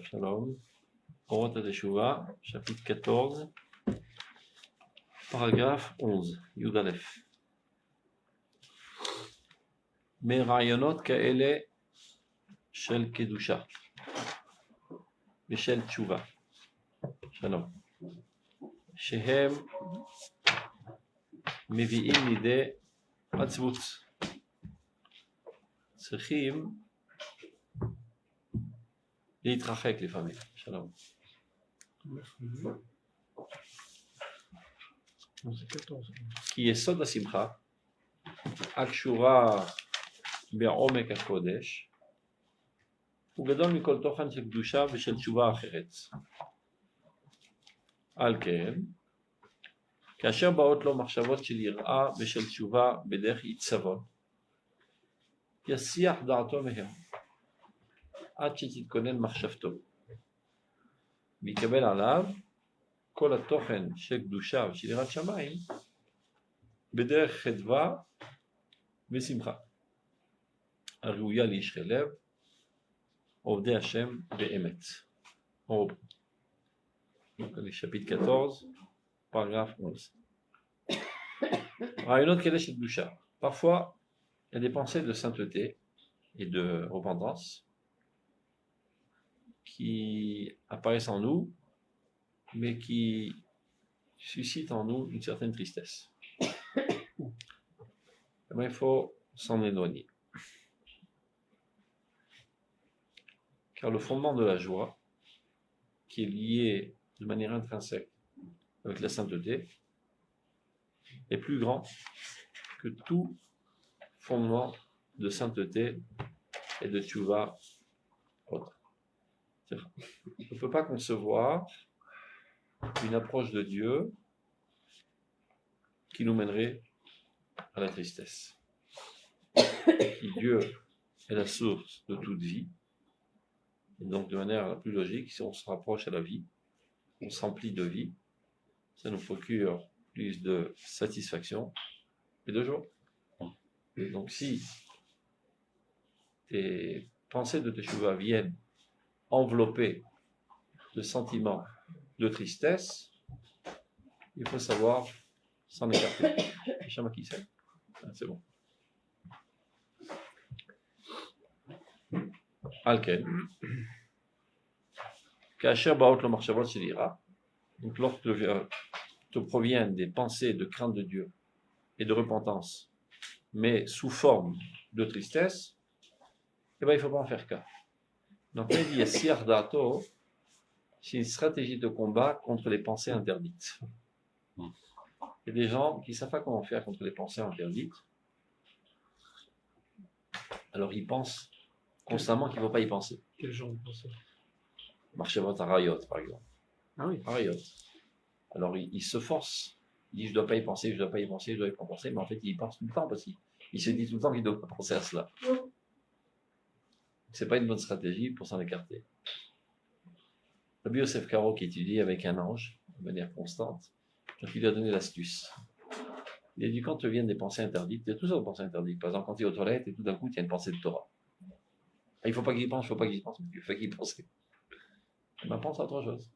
Shalom. Orot HaTeshuvah, chapitre 14, paragraphe 11, Yud Aleph. מרעיונות כאלה של קדושה ושל תשובה, שלום, שהם מביאים לידי עצבות, צריכים להתרחק לפעמים, שלום. כי יסוד השמחה הקשורה בעומק הקודש הוא גדול מכל תוכן של קדושה ושל תשובה אחרת. על כן, כאשר באות לו מחשבות של יראה ושל תשובה בדרך עיצבון, יסיח דעתו מהם עד שתתכונן מחשבתו, ויקבל עליו כל התוכן של קדושה ושל יראת שמיים בדרך חדווה ושמחה הראויה לאיש לב, עובדי השם באמת. chapitre 14, paragraphe 11. Rayonot Kedesh et Doucha. Parfois, il y a des pensées de sainteté et de repentance qui apparaissent en nous, mais qui suscitent en nous une certaine tristesse. Il faut s'en éloigner. Car le fondement de la joie, qui est lié de manière intrinsèque avec la sainteté, est plus grand que tout fondement de sainteté et de tchouva autre. On ne peut pas concevoir une approche de Dieu qui nous mènerait à la tristesse. Dieu est la source de toute vie, et donc de manière la plus logique, si on se rapproche à la vie, on s'emplit de vie, ça nous procure plus de satisfaction et de joie. Et donc si tes pensées de Teshuvah viennent enveloppées de sentiments de tristesse, il faut savoir s'en écarter. C'est bon. Alken. Kacher baot lo marchavot shel ira. Donc lorsque te proviennent des pensées de crainte de Dieu et de repentance, mais sous forme de tristesse, eh ben, il ne faut pas en faire cas. Donc il dit Yasir Dato, c'est une stratégie de combat contre les pensées interdites. Il y a des gens qui ne savent pas comment faire contre les pensées interdites. Alors ils pensent constamment qu'il ne faut pas y penser. Quel genre de pensée? Marchavot Arayot, par exemple. Ah oui. Arayot. Alors il se force. Il dit je ne dois pas y penser, je ne dois pas y penser, je dois y pas penser, mais en fait il y pense tout le temps parce qu'il se dit tout le temps qu'il ne doit pas penser à cela. Ce n'est pas une bonne stratégie pour s'en écarter. Rabbi Yosef Karo qui étudie avec un ange de manière constante, donc il lui a donné l'astuce. Il a dit quand te viennent des pensées interdites, il y a toutes sortes de pensées interdites. Par exemple, quand tu es aux toilettes et tout d'un coup il y a une pensée de Torah. Il ne faut pas qu'il y pense, il ne faut pas qu'il y pense, mais il faut qu'il y pense. Ben, pense à autre chose.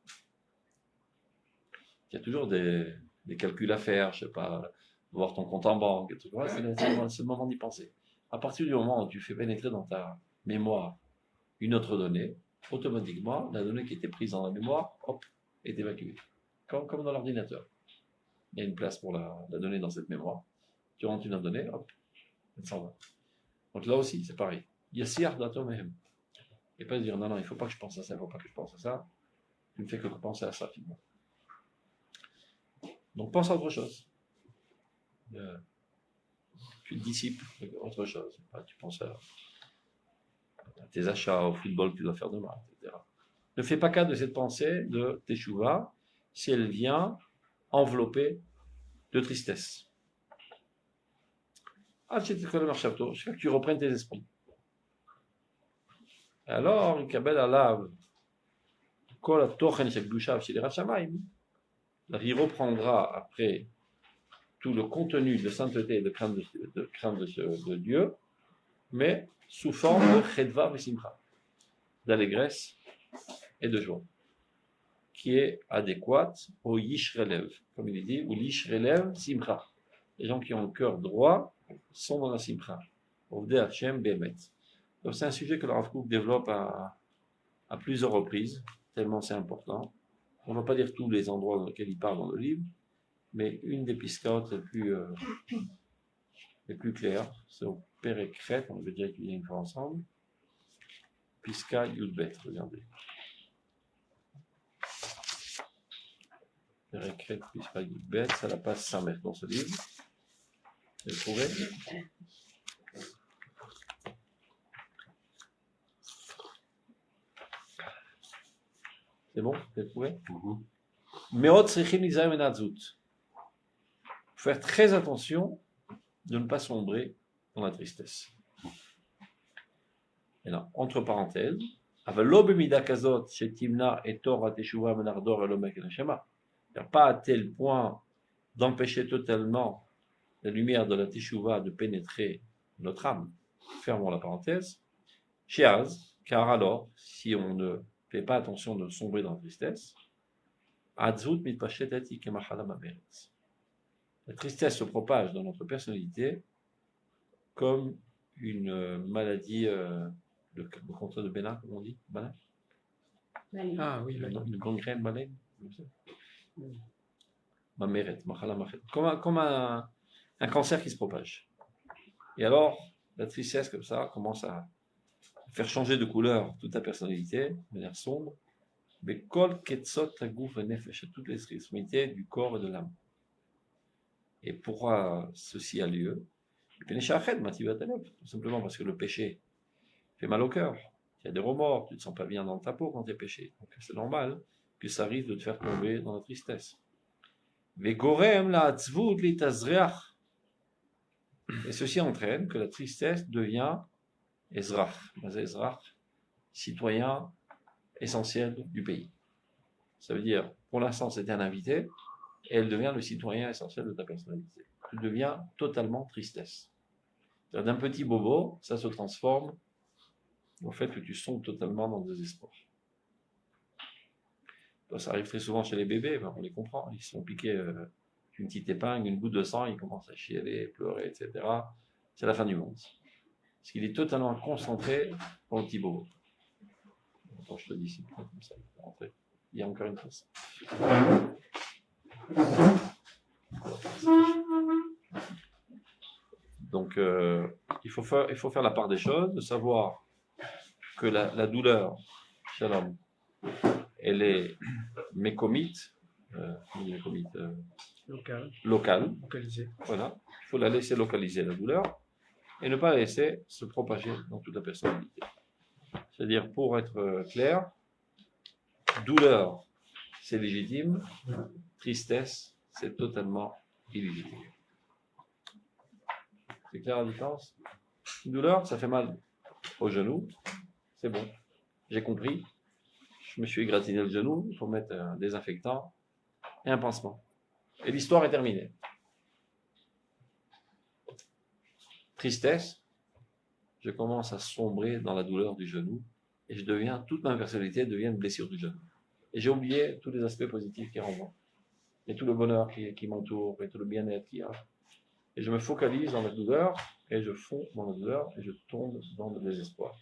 Il y a toujours des calculs à faire, je ne sais pas, voir ton compte en banque, et tout. Ouais, c'est le moment d'y penser. À partir du moment où tu fais pénétrer dans ta mémoire une autre donnée, automatiquement, la donnée qui était prise dans la mémoire, hop, est évacuée. Comme dans l'ordinateur. Il y a une place pour la donnée dans cette mémoire. Tu rentres une donnée, hop, elle s'en va. Donc là aussi, c'est pareil. Yassir d'atomehem. Et pas dire non, il ne faut pas que je pense à ça, il ne faut pas que je pense à ça. Tu ne fais que penser à ça, finalement. Donc pense à autre chose. Tu te dissipes autre chose. Tu penses à tes achats, au football que tu dois faire demain, etc. Ne fais pas cas de cette pensée de Teshuvah si elle vient enveloppée de tristesse. Jusqu'à que tu reprennes tes esprits. Alors, il reprendra après tout le contenu de sainteté et de crainte de Dieu, mais sous forme de chedva et simcha, d'allégresse et de joie, qui est adéquate au Yishrelev, comme il est dit, ou l'Yishrelev Simcha. Les gens qui ont le cœur droit sont dans la Simcha. Ovdei Hashem Bemet. Donc c'est un sujet que le Rav Kook développe à plusieurs reprises, tellement c'est important. On ne va pas dire tous les endroits dans lesquels il parle dans le livre, mais une des piscautes les plus claires, c'est au Pérékret, on va déjà étudier une fois ensemble. Piska Yudbet, regardez. Pérékret, Piska Yudbet, c'est la page 100 mètres dans ce livre. Vous le trouvez? C'est bon? Vous l'avez trouvé? Meot Srichim Nizayim Enadzut. Faire très attention de ne pas sombrer dans la tristesse. Et là, entre parenthèses, pas à tel point d'empêcher totalement la lumière de la teshuva de pénétrer notre âme. Fermons la parenthèse. Shiaz, car alors, si on ne fait pas attention de sombrer dans la tristesse, la tristesse se propage dans notre personnalité comme une maladie, le contraire de Bénin, comme on dit, Bénin. Ah oui, Une gangrène baleine. Comme un cancer qui se propage. Et alors, la tristesse comme ça commence à faire changer de couleur toute ta personnalité, de manière sombre. Mais kol ketzot tagouf nefesh, toutes les extrémités du corps et de l'âme. Et pourquoi ceci a lieu? Tout simplement parce que le péché fait mal au cœur. Il y a des remords, tu ne te sens pas bien dans ta peau quand tu es péché. Donc c'est normal que ça risque de te faire tomber dans la tristesse. Et ceci entraîne que la tristesse devient Ezrach, citoyen essentiel du pays. Ça veut dire, pour l'instant c'était un invité, et elle devient le citoyen essentiel de ta personnalité. Tu deviens totalement tristesse. D'un petit bobo, ça se transforme au fait que tu sombres totalement dans le désespoir. Ça arrive très souvent chez les bébés, on les comprend, ils se font piquer une petite épingle, une goutte de sang, ils commencent à chialer, pleurer, etc. C'est la fin du monde. Parce qu'il est totalement concentré dans le petit bobo. Attends, je te dis, c'est comme ça, il y a encore une place. Donc, il faut faire la part des choses, de savoir que la douleur, shalom, elle est mécomite, locale. Voilà. Il faut la laisser localiser, la douleur, et ne pas la laisser se propager dans toute la personnalité. C'est-à-dire, pour être clair, douleur, c'est légitime, tristesse, c'est totalement illégitime. C'est clair la différence? Une douleur, ça fait mal au genou, c'est bon, j'ai compris. Je me suis égratigné le genou, il faut mettre un désinfectant et un pansement. Et l'histoire est terminée. Tristesse, je commence à sombrer dans la douleur du genou et toute ma personnalité devient une blessure du genou. Et j'ai oublié tous les aspects positifs qui renvoient. Et tout le bonheur qui m'entoure, et tout le bien-être qu'il y a. Et je me focalise dans la douleur, et je fonds dans la douleur, et je tombe dans le désespoir.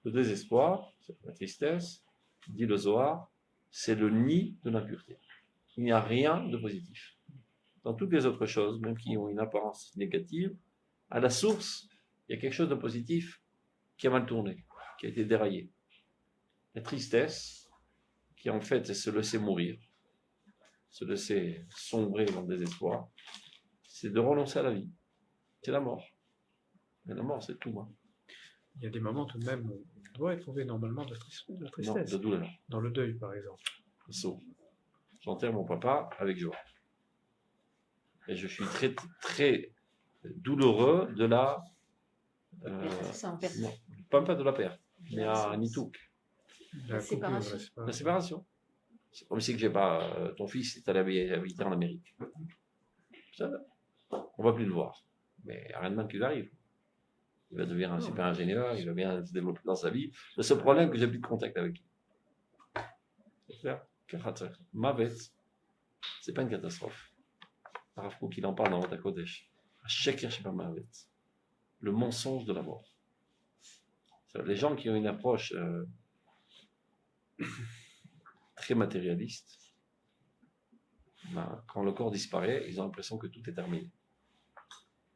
Le désespoir, c'est la tristesse, dit le Zohar, c'est le nid de l'impureté. Il n'y a rien de positif. Dans toutes les autres choses, même qui ont une apparence négative, à la source, il y a quelque chose de positif qui a mal tourné, qui a été déraillé. La tristesse, qui en fait est se laisser mourir, se laisser sombrer dans le désespoir, c'est de renoncer à la vie. C'est la mort. Mais la mort, c'est tout. Hein. Il y a des moments tout de même où on doit éprouver normalement de la tristesse. Non, de douleur. Dans le deuil, par exemple. J'enterre mon papa avec joie. Et je suis très, très douloureux de la... non, pas de la perte, mais un nitouk. La séparation. C'est comme si que j'ai pas... ton fils est allé habiter en Amérique. Ça, on va plus le voir. Mais il n'y a rien de mal qui lui arrive. Il va devenir un super ingénieur, il va bien se développer dans sa vie. Le seul problème, que j'ai plus de contact avec lui. Mavet, c'est pas une catastrophe. Rav Kook, il en parle dans Ruach HaKodesh. Sheker Sheba Mavet. Le mensonge de la mort. Les gens qui ont une approche très matérialiste, ben, quand le corps disparaît, ils ont l'impression que tout est terminé.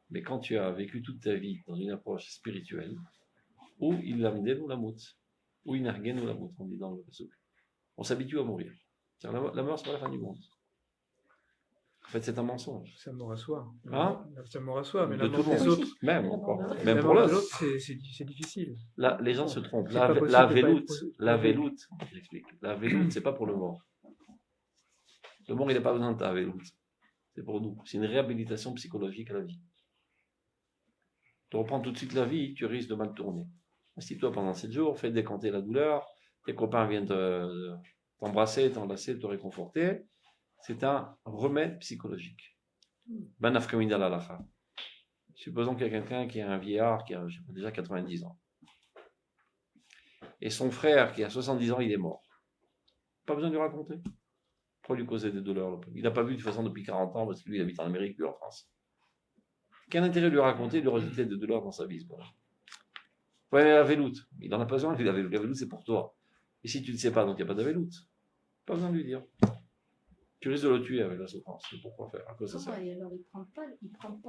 Mais quand tu as vécu toute ta vie dans une approche spirituelle, ou il lamden ou la mout, ou il nargen ou la mout, on dit dans le pasuk. On s'habitue à mourir. La mort, c'est pas la fin du monde. En fait, c'est un mensonge. C'est un mort à soi. Hein? C'est un mort à soi, mais De la tout mort le des monde. autres. Même encore. Même La pour mort des l'autre. autres, c'est difficile. Là, les gens se trompent. C'est pas possible de La pas veloute, être- la veloute, j'explique. La veloute, c'est pas pour le mort. Le mort, il n'a pas besoin de ta veloute. C'est pour nous. C'est une réhabilitation psychologique à la vie. Tu reprends tout de suite la vie, tu risques de mal tourner. Assis-toi pendant 7 jours, fais décanter la douleur, tes copains viennent t'embrasser, t'enlacer, te réconforter. C'est un remède psychologique. Ben afkamida l'alacha. Supposons qu'il y a quelqu'un qui est un vieillard qui a déjà 90 ans. Et son frère qui a 70 ans, il est mort. Pas besoin de lui raconter. Pourquoi lui causer des douleurs? Il n'a pas vu de toute façon depuis 40 ans parce que lui il habite en Amérique, lui en France. Quel intérêt de lui raconter, de lui rajouter des douleurs dans sa vie? Ouais, la veloute. Il n'en a pas besoin, lui, la veloute. La veloute, c'est pour toi. Et si tu ne sais pas, donc il n'y a pas de veloute. Pas besoin de lui dire. Tu risques de le tuer avec la souffrance. C'est pourquoi faire? À quoi ça sert? Alors, il prend pas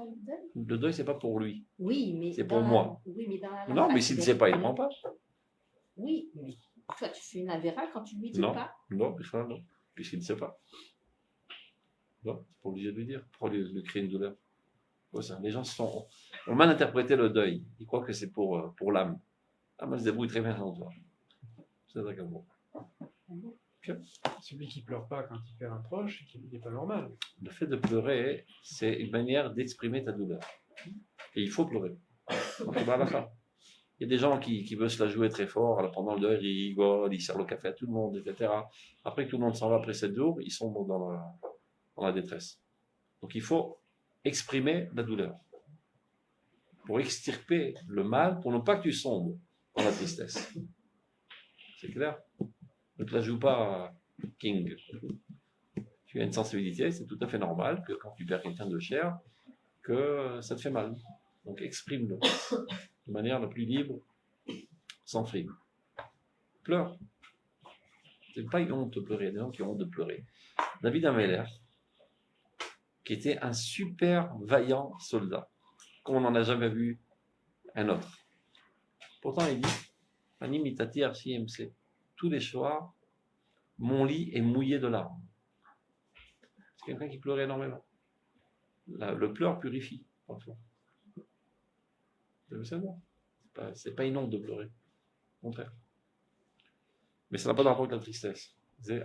le deuil. Le deuil, c'est pas pour lui. Oui, mais c'est pour moi. Oui, mais dans la Non, mais s'il ne sait pas, il ne prend pas. Oui, mais toi, tu fais une avéra quand tu lui dis Non. pas. Non, non. Puisqu'il ne sait pas. Non, c'est pas obligé de lui dire. Pourquoi lui créer une douleur? Ça. Les gens ont mal interprété le deuil. Ils croient que c'est pour l'âme. L'âme, elle se débrouille très bien sans toi. C'est d'accord. Celui qui pleure pas quand il perd un proche, il n'est pas normal. Le fait de pleurer, c'est une manière d'exprimer ta douleur. Et il faut pleurer. Donc, il y a des gens qui veulent se la jouer très fort. Alors, pendant le deuil, ils rigolent, ils servent le café à tout le monde, etc. Après que tout le monde s'en va après 7 jours, ils sont dans la détresse. Donc il faut exprimer la douleur. Pour extirper le mal, pour ne pas que tu sombres dans la tristesse. C'est clair? Ne te la joue pas King. Tu as une sensibilité, c'est tout à fait normal que quand tu perds quelqu'un de cher, que ça te fait mal. Donc exprime-le de manière la plus libre, sans frime. Pleure. C'est pas une honte de pleurer, il y a des gens qui ont honte de pleurer. David Ameller, qui était un super vaillant soldat, comme on n'en a jamais vu un autre. Pourtant, il dit, Ani mitati archi MC. Tous les soirs, mon lit est mouillé de larmes. C'est quelqu'un qui pleurait énormément. Le pleur purifie, parfois. Vous savez, c'est pas une honte de pleurer. Au contraire. Mais ça n'a pas de rapport avec la tristesse. C'est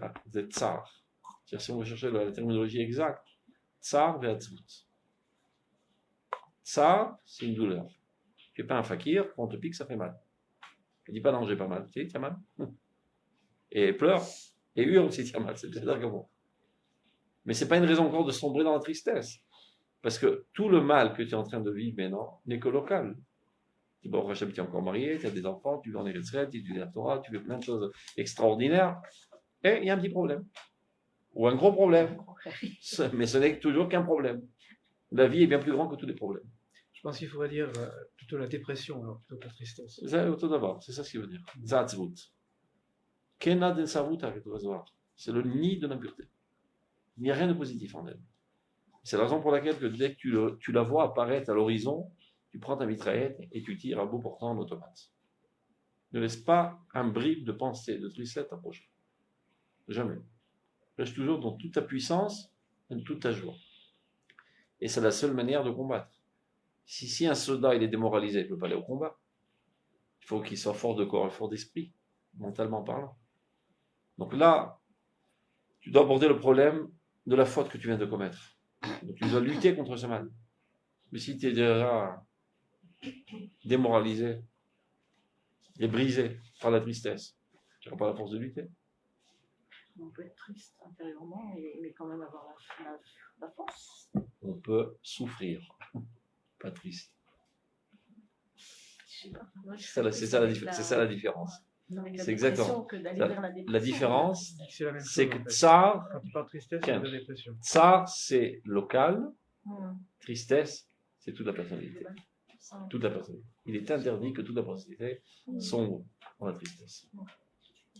tsar. Si on veut chercher la terminologie exacte, tsar ve'atzvut. Tsar, c'est une douleur. Tu n'es pas un fakir, quand on te pique, ça fait mal. Ne dis pas non, j'ai pas mal. Tu sais, tu as mal. Et pleure, et hurle aussi, tu as mal. C'est bizarre comme bon. Mais ce n'est pas une raison encore de sombrer dans la tristesse. Parce que tout le mal que tu es en train de vivre maintenant n'est que local. Bon, Rachel, tu es encore marié, tu as des enfants, tu vis en Eretz-Israël, tu étudies la Torah, tu fais plein de choses extraordinaires. Et il y a un petit problème. Ou un gros problème. Mais ce n'est toujours qu'un problème. La vie est bien plus grande que tous les problèmes. Je pense qu'il faudrait dire plutôt la dépression, alors, plutôt que la tristesse. C'est ça ce qu'il veut dire. Zatzvut. Kena den savut avec le rasoir. C'est le nid de l'impureté. Il n'y a rien de positif en elle. C'est la raison pour laquelle que dès que tu la vois apparaître à l'horizon, tu prends ta mitraillette et tu tires à bout portant en automate. Ne laisse pas un bribe de pensée, de tristesse t'approcher. Jamais. Reste toujours dans toute ta puissance et dans toute ta joie. Et c'est la seule manière de combattre. Si un soldat il est démoralisé, il ne peut pas aller au combat. Il faut qu'il soit fort de corps et fort d'esprit, mentalement parlant. Donc là, tu dois aborder le problème de la faute que tu viens de commettre. Donc tu dois lutter contre ce mal. Mais si tu es déjà démoralisé et brisé par la tristesse, tu n'auras pas la force de lutter. On peut être triste intérieurement, mais quand même avoir la force. On peut souffrir, pas triste. Je sais pas. Moi, C'est ça la différence. Avec la C'est dépression exactement. que d'aller La- vers la dépression. La différence, C'est la même c'est chose, que en fait. tsar, Quand tu parles de tristesse, Tiens. c'est de dépression. tsar, c'est local, Hum, tristesse, c'est toute la personnalité. global. Ça, Toute la personnalité. Il est interdit que toute la personnalité sombre dans la tristesse.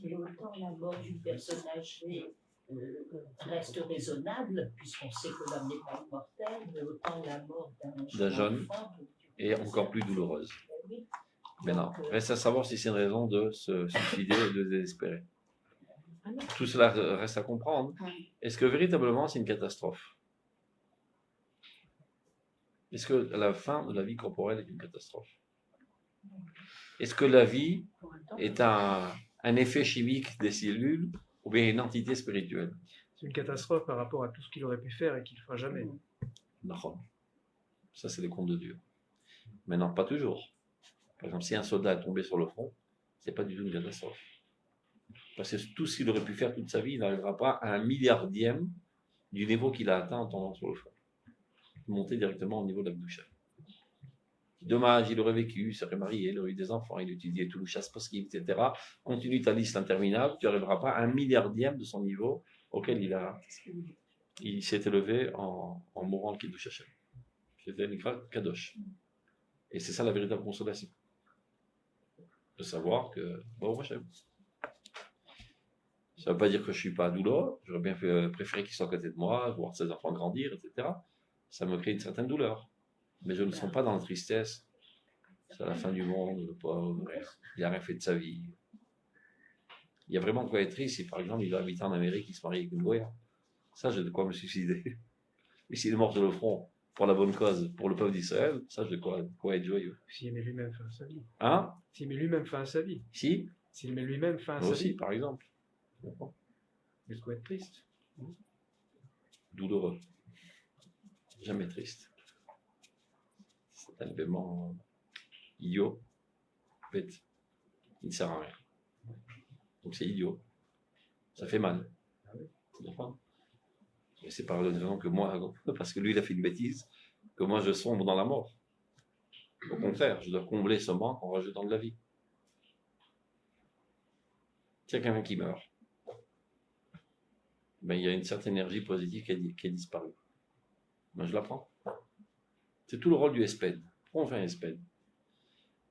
Et autant la mort d'une personne âgée reste raisonnable, puisqu'on sait que l'homme n'est pas immortel, mais autant la mort d'un jeune enfant, est encore plus douloureuse. Oui. Maintenant, Donc, reste à savoir si c'est une raison de se suicider et de désespérer. Ah non. Tout cela reste à comprendre. Est-ce que véritablement c'est une catastrophe? Est-ce que la fin de la vie corporelle est une catastrophe? Est-ce que la vie pour un temps. est un effet chimique des cellules ou bien une entité spirituelle? C'est une catastrophe par rapport à tout ce qu'il aurait pu faire et qu'il ne fera jamais. Non. Ça, c'est les comptes de Dieu. Maintenant, pas toujours. Par exemple, si un soldat est tombé sur le front, c'est pas du tout une catastrophe. Parce que tout ce qu'il aurait pu faire toute sa vie, il n'arrivera pas à 1/1000 du niveau qu'il a atteint en tombant sur le front. Monter directement au niveau de la bouche. Dommage, il aurait vécu, il serait marié, il aurait eu des enfants, il étudiait tout le chasse possible, etc. Continue ta liste interminable, tu n'arriveras pas à 1/1000 de son niveau auquel il s'est élevé en mourant le Kiddush Hashem. C'était une kadosh. Et c'est ça la véritable consolation. De savoir que, bon, Hashem. Ça ne veut pas dire que je ne suis pas douloureux, j'aurais bien préféré qu'il soit à côté de moi, voir ses enfants grandir, etc. Ça me crée une certaine douleur. Mais je ne me sens pas dans la tristesse. C'est la fin du monde, le pauvre, il n'a rien fait de sa vie. Il y a vraiment de quoi être triste si, par exemple, il va habiter en Amérique, il se marie avec une Goya. Ça, j'ai de quoi me suicider. Mais s'il est mort sur le front, pour la bonne cause, pour le peuple d'Israël, ça, j'ai de quoi être joyeux. S'il met lui-même fin à sa vie. Hein? S'il met lui-même fin à sa vie. Si? S'il met lui-même fin à Moi sa aussi, vie. par exemple. Il y a de quoi être triste. Douloureux. Jamais triste. C'est un événement idiot, bête. Il ne sert à rien. Donc c'est idiot. Ça fait mal. Tu comprends? Mais c'est par raison que moi, parce que lui il a fait une bêtise, que moi je sombre dans la mort. Au contraire, je dois combler ce manque en rajoutant de la vie. S'il y a quelqu'un qui meurt, ben, il y a une certaine énergie positive qui est disparue. Moi je la prends. C'est tout le rôle du Esped. Pourquoi on fait un Esped?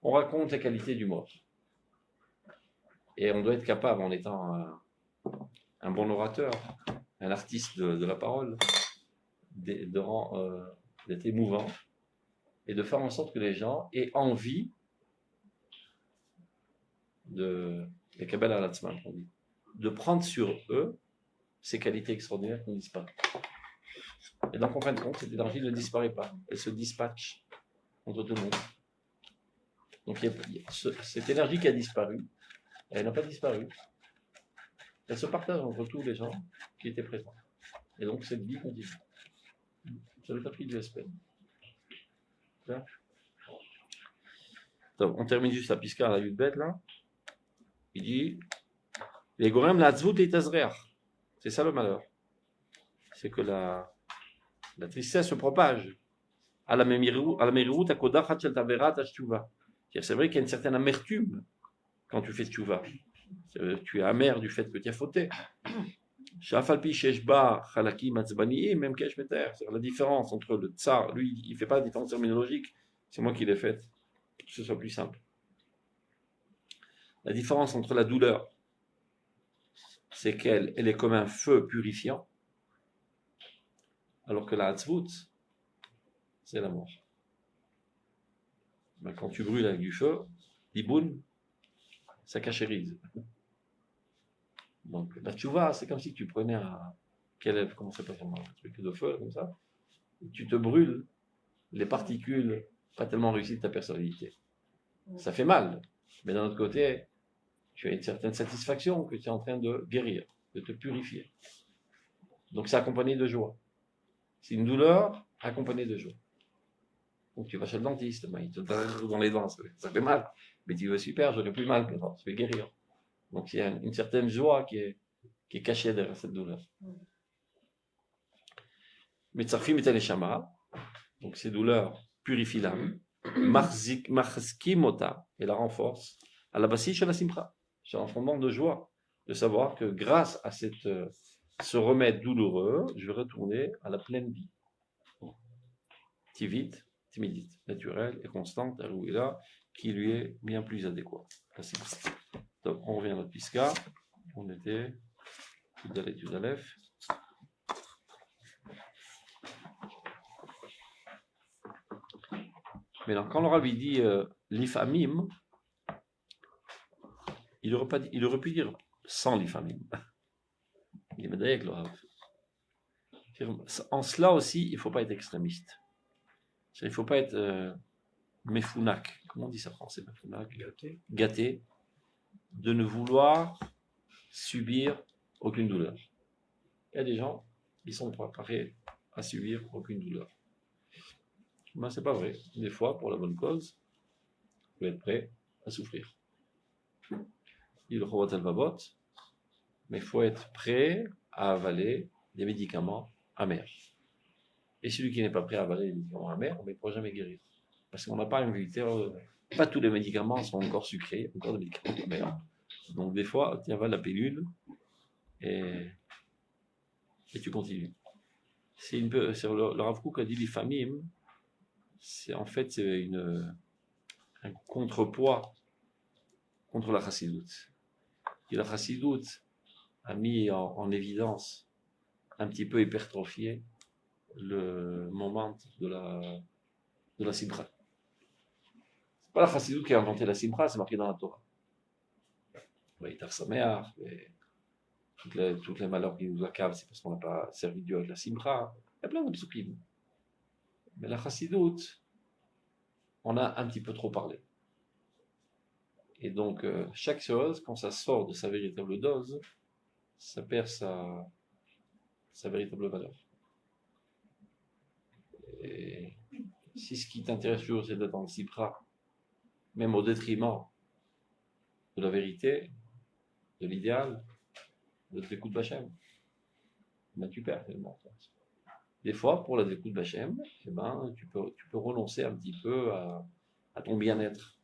On raconte les qualités du mort. Et on doit être capable, en étant un bon orateur, un artiste de la parole, d'être émouvant et de faire en sorte que les gens aient envie de prendre sur eux ces qualités extraordinaires qui ont disparu. Et donc, en fin de compte, cette énergie ne disparaît pas. Elle se dispatche entre tout le monde. Donc, cette énergie qui a disparu, elle n'a pas disparu. Elle se partage entre tous les gens qui étaient présents. Et donc, cette vie continue. C'est le chapitre du Esped. Donc, on termine juste la pisca à la Yud-Bet, là. Il dit les gorem la tzvut et tazreach. C'est ça le malheur. C'est que la tristesse se propage. À la memirut, à kodachat shel taverat tashtuva. C'est vrai qu'il y a une certaine amertume quand tu fais tchouva. Tu es amer du fait que tu as fauté. Shafalpi sheshba chalaki matzbani même kesh meter. C'est la différence entre le tsar, lui, il ne fait pas la différence terminologique. C'est moi qui l'ai faite, pour que ce soit plus simple. La différence entre la douleur, c'est qu'elle est comme un feu purifiant, alors que la hatzvut, c'est la mort. Ben, quand tu brûles avec du feu, l'iboun, ça cachérise. Donc la tchouva, c'est comme si tu prenais comment ça s'appelle, un truc de feu, comme ça, et tu te brûles les particules pas tellement réussies de ta personnalité. Ça fait mal, mais d'un autre côté, tu as une certaine satisfaction que tu es en train de guérir, de te purifier. Donc c'est accompagné de joie. C'est une douleur accompagnée de joie. Donc tu vas chez le dentiste, il te donne un truc dans les dents, ça fait mal. Mais tu veux super, j'aurais plus mal maintenant, je vais guérir. Donc il y a une certaine joie qui est cachée derrière cette douleur. Metzarfim et Neshama, donc ces douleurs purifient l'âme, marskimota, et la renforcent, à la bassine chez la simcha. J'ai un fondement de joie de savoir que grâce à ce remède douloureux, je vais retourner à la pleine vie. Timide, naturelle et constante, là, qui lui est bien plus adéquat. Donc, on revient à notre Pisca. On était Yudalef. Maintenant, quand le Rabbi dit l'ifamim, il aurait pu dire sans l'ifamim. Il est avec le Rav. En cela aussi, il ne faut pas être extrémiste. Il ne faut pas être méfounac. Comment on dit ça en français, méfounac? Gâté. De ne vouloir subir aucune douleur. Il y a des gens qui sont préparés à subir aucune douleur. Ben, c'est pas vrai. Des fois, pour la bonne cause, il faut être prêt à souffrir. Il faut mais il faut être prêt à avaler des médicaments amers. Et celui qui n'est pas prêt à avaler des médicaments amers, on ne pourra jamais guérir. Parce qu'on n'a pas une vérité. Pas tous les médicaments sont encore sucrés, encore des médicaments amers. Donc des fois, tu avales la pilule et tu continues. C'est le Rav Kook a dit l'ifamim, c'est un contrepoids contre la chassidoute. Et la chassidoute a mis en évidence, un petit peu hypertrophié, le moment de la simra. C'est pas la chassidoute qui a inventé la simra, c'est marqué dans la Torah. Vaïtar Sameach, tous les malheurs qui nous accablent, c'est parce qu'on n'a pas servi Dieu avec la simra. Il y a plein de psukim. Mais la chassidoute, on a un petit peu trop parlé. Et donc, chaque chose, quand ça sort de sa véritable dose, ça perd sa véritable valeur. Et si ce qui t'intéresse toujours, c'est d'être en sipra, même au détriment de la vérité, de l'idéal, de l'écoute Bachem, ben tu perds tellement. Des fois, pour la découte Bachem, eh ben, tu peux renoncer un petit peu à ton bien-être.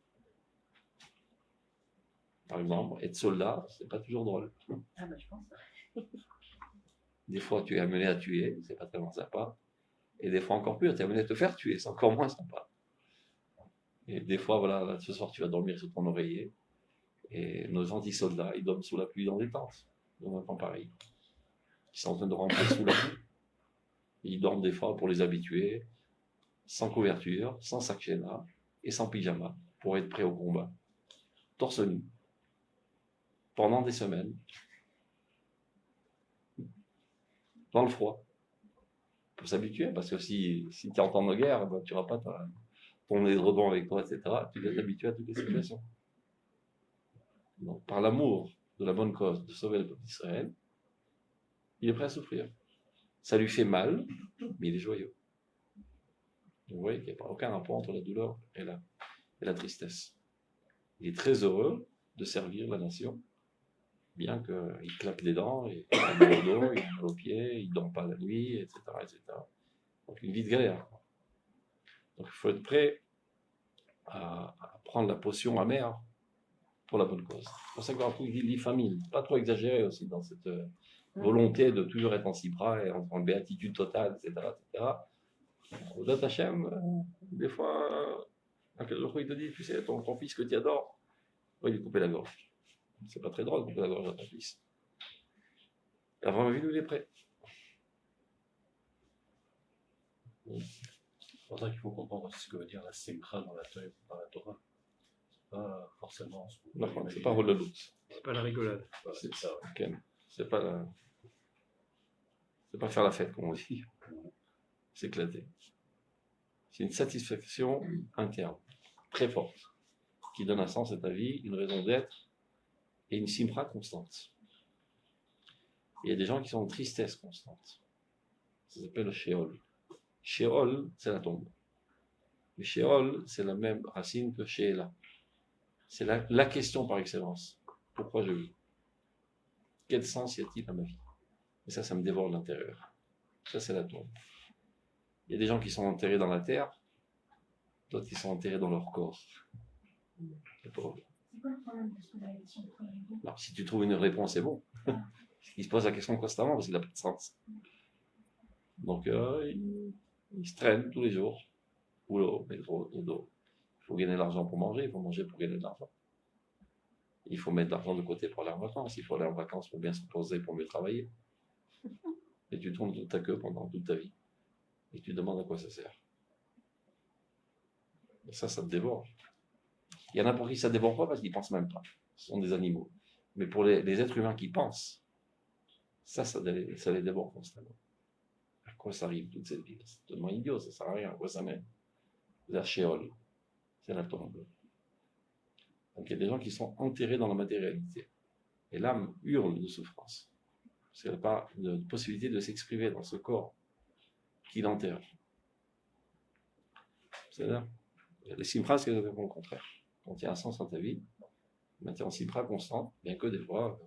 Par exemple, être soldat, c'est pas toujours drôle. Ah ben je pense. Des fois, tu es amené à tuer, c'est pas tellement sympa. Et des fois encore plus, tu es amené à te faire tuer, c'est encore moins sympa. Et des fois, voilà, ce soir, tu vas dormir sur ton oreiller. Et nos gentils soldats, ils dorment sous la pluie dans des tentes, dans un temps pareil. Ils sont en train de rentrer sous la pluie. Ils dorment des fois pour les habituer, sans couverture, sans sac chéna et sans pyjama, pour être prêts au combat. Torse nu. Pendant des semaines. Dans le froid. Pour s'habituer, parce que si tu es en temps de guerre, ben, tu n'auras pas ton édredon avec toi, etc. Tu dois t'habituer à toutes les situations. Donc, par l'amour de la bonne cause de sauver le peuple d'Israël, il est prêt à souffrir. Ça lui fait mal, mais il est joyeux. Vous voyez qu'il n'y a pas aucun rapport entre la douleur et la tristesse. Il est très heureux de servir la nation, bien qu'il claque des dents, il a mal au dos, il a mal aux pieds, il ne dort pas la nuit, etc., etc. Donc une vie de galère. Donc il faut être prêt à prendre la potion amère pour la bonne cause. C'est pour ça qu'il dit l'ifamine, pas trop exagéré aussi dans cette volonté de toujours être en sipra et en béatitude totale, etc., etc. Au Data Hashem, des fois, il te dit, tu sais, ton fils que tu adores, il lui couper la gorge. C'est pas très drôle de couper la gorge à ton fils. Avant la vie, il est prêt. C'est pour ça qu'il faut comprendre ce que veut dire la simcha dans la Torah. C'est pas forcément ce qu'on c'est pas rôle de doute. C'est pas la rigolade. Voilà, c'est ça. Okay. C'est pas faire la fête, comme on dit. C'est éclater. C'est une satisfaction interne, très forte, qui donne un sens à ta vie, une raison d'être et une simra constante. Il y a des gens qui sont en tristesse constante. Ça s'appelle le Sheol. Sheol, c'est la tombe. Le Sheol, c'est la même racine que Sheela. C'est la question par excellence. Pourquoi je vis? Quel sens y a-t-il à ma vie? Et ça me dévore de l'intérieur. Ça, c'est la tombe. Il y a des gens qui sont enterrés dans la terre, d'autres qui sont enterrés dans leur corps. Les pauvres. quoi le problème de se poser la question pourquoi il est beau? Alors, si tu trouves une réponse, c'est bon. Il se pose la question constamment parce qu'il n'a pas de sens. Donc, il se traîne tous les jours. Boulot, métro, dodo. Il faut gagner de l'argent pour manger, il faut manger pour gagner de l'argent. Il faut mettre de l'argent de côté pour aller en vacances. Il faut aller en vacances pour bien se reposer, pour mieux travailler. Et tu tournes toute ta queue pendant toute ta vie. Et tu te demandes à quoi ça sert. Et ça te dévore. Il y en a pour qui ça ne dévore pas parce qu'ils ne pensent même pas. Ce sont des animaux. Mais pour les êtres humains qui pensent, ça les dévore constamment. À quoi ça arrive toute cette vie? C'est totalement idiot, ça ne sert à rien. À quoi ça mène? La Sheol, c'est la tombe. Donc il y a des gens qui sont enterrés dans la matérialité. Et l'âme hurle de souffrance. Parce qu'elle n'a pas de possibilité de s'exprimer dans ce corps qui l'enterre. C'est-à-dire, les simpras, c'est exactement le contraire. Quand il y a un sens dans ta vie, tu es en simpra constant, bien que des fois,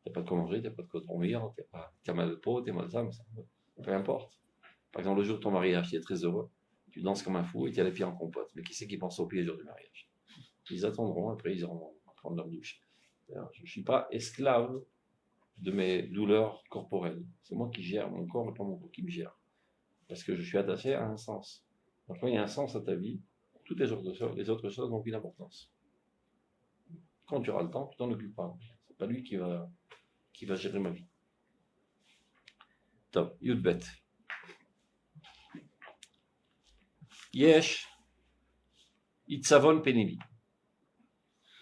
tu n'as pas de quoi manger, tu n'as pas de quoi dormir, tu as mal de peau, tu es mal d'âme, peu importe. Par exemple, le jour de ton mariage, tu es très heureux, tu danses comme un fou et tu as les pieds en compote. Mais qui c'est qui pense au pied le jour du mariage? Ils attendront, après ils iront prendre leur douche. Je ne suis pas esclave de mes douleurs corporelles. C'est moi qui gère mon corps et pas mon corps qui me gère. Parce que je suis attaché à un sens. Donc quand il y a un sens à ta vie, toutes les autres choses n'ont aucune importance. Quand tu auras le temps, tu t'en occupes pas. C'est pas lui qui va gérer ma vie. Top, Yudbet. Yesh, Itzavon Penili.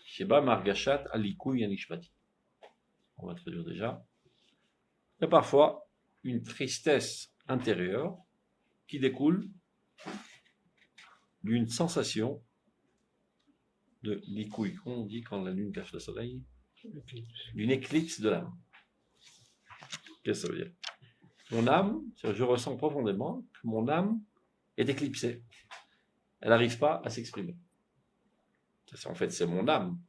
Sheba Margashat Alikouy Yanishpati. On va traduire déjà. Il y a parfois une tristesse intérieure qui découle d'une sensation de l'ikouï, on dit quand la lune cache le soleil, d'une éclipse de l'âme. Qu'est-ce que ça veut dire? Mon âme, je ressens profondément que mon âme est éclipsée. Elle n'arrive pas à s'exprimer. En fait, c'est mon âme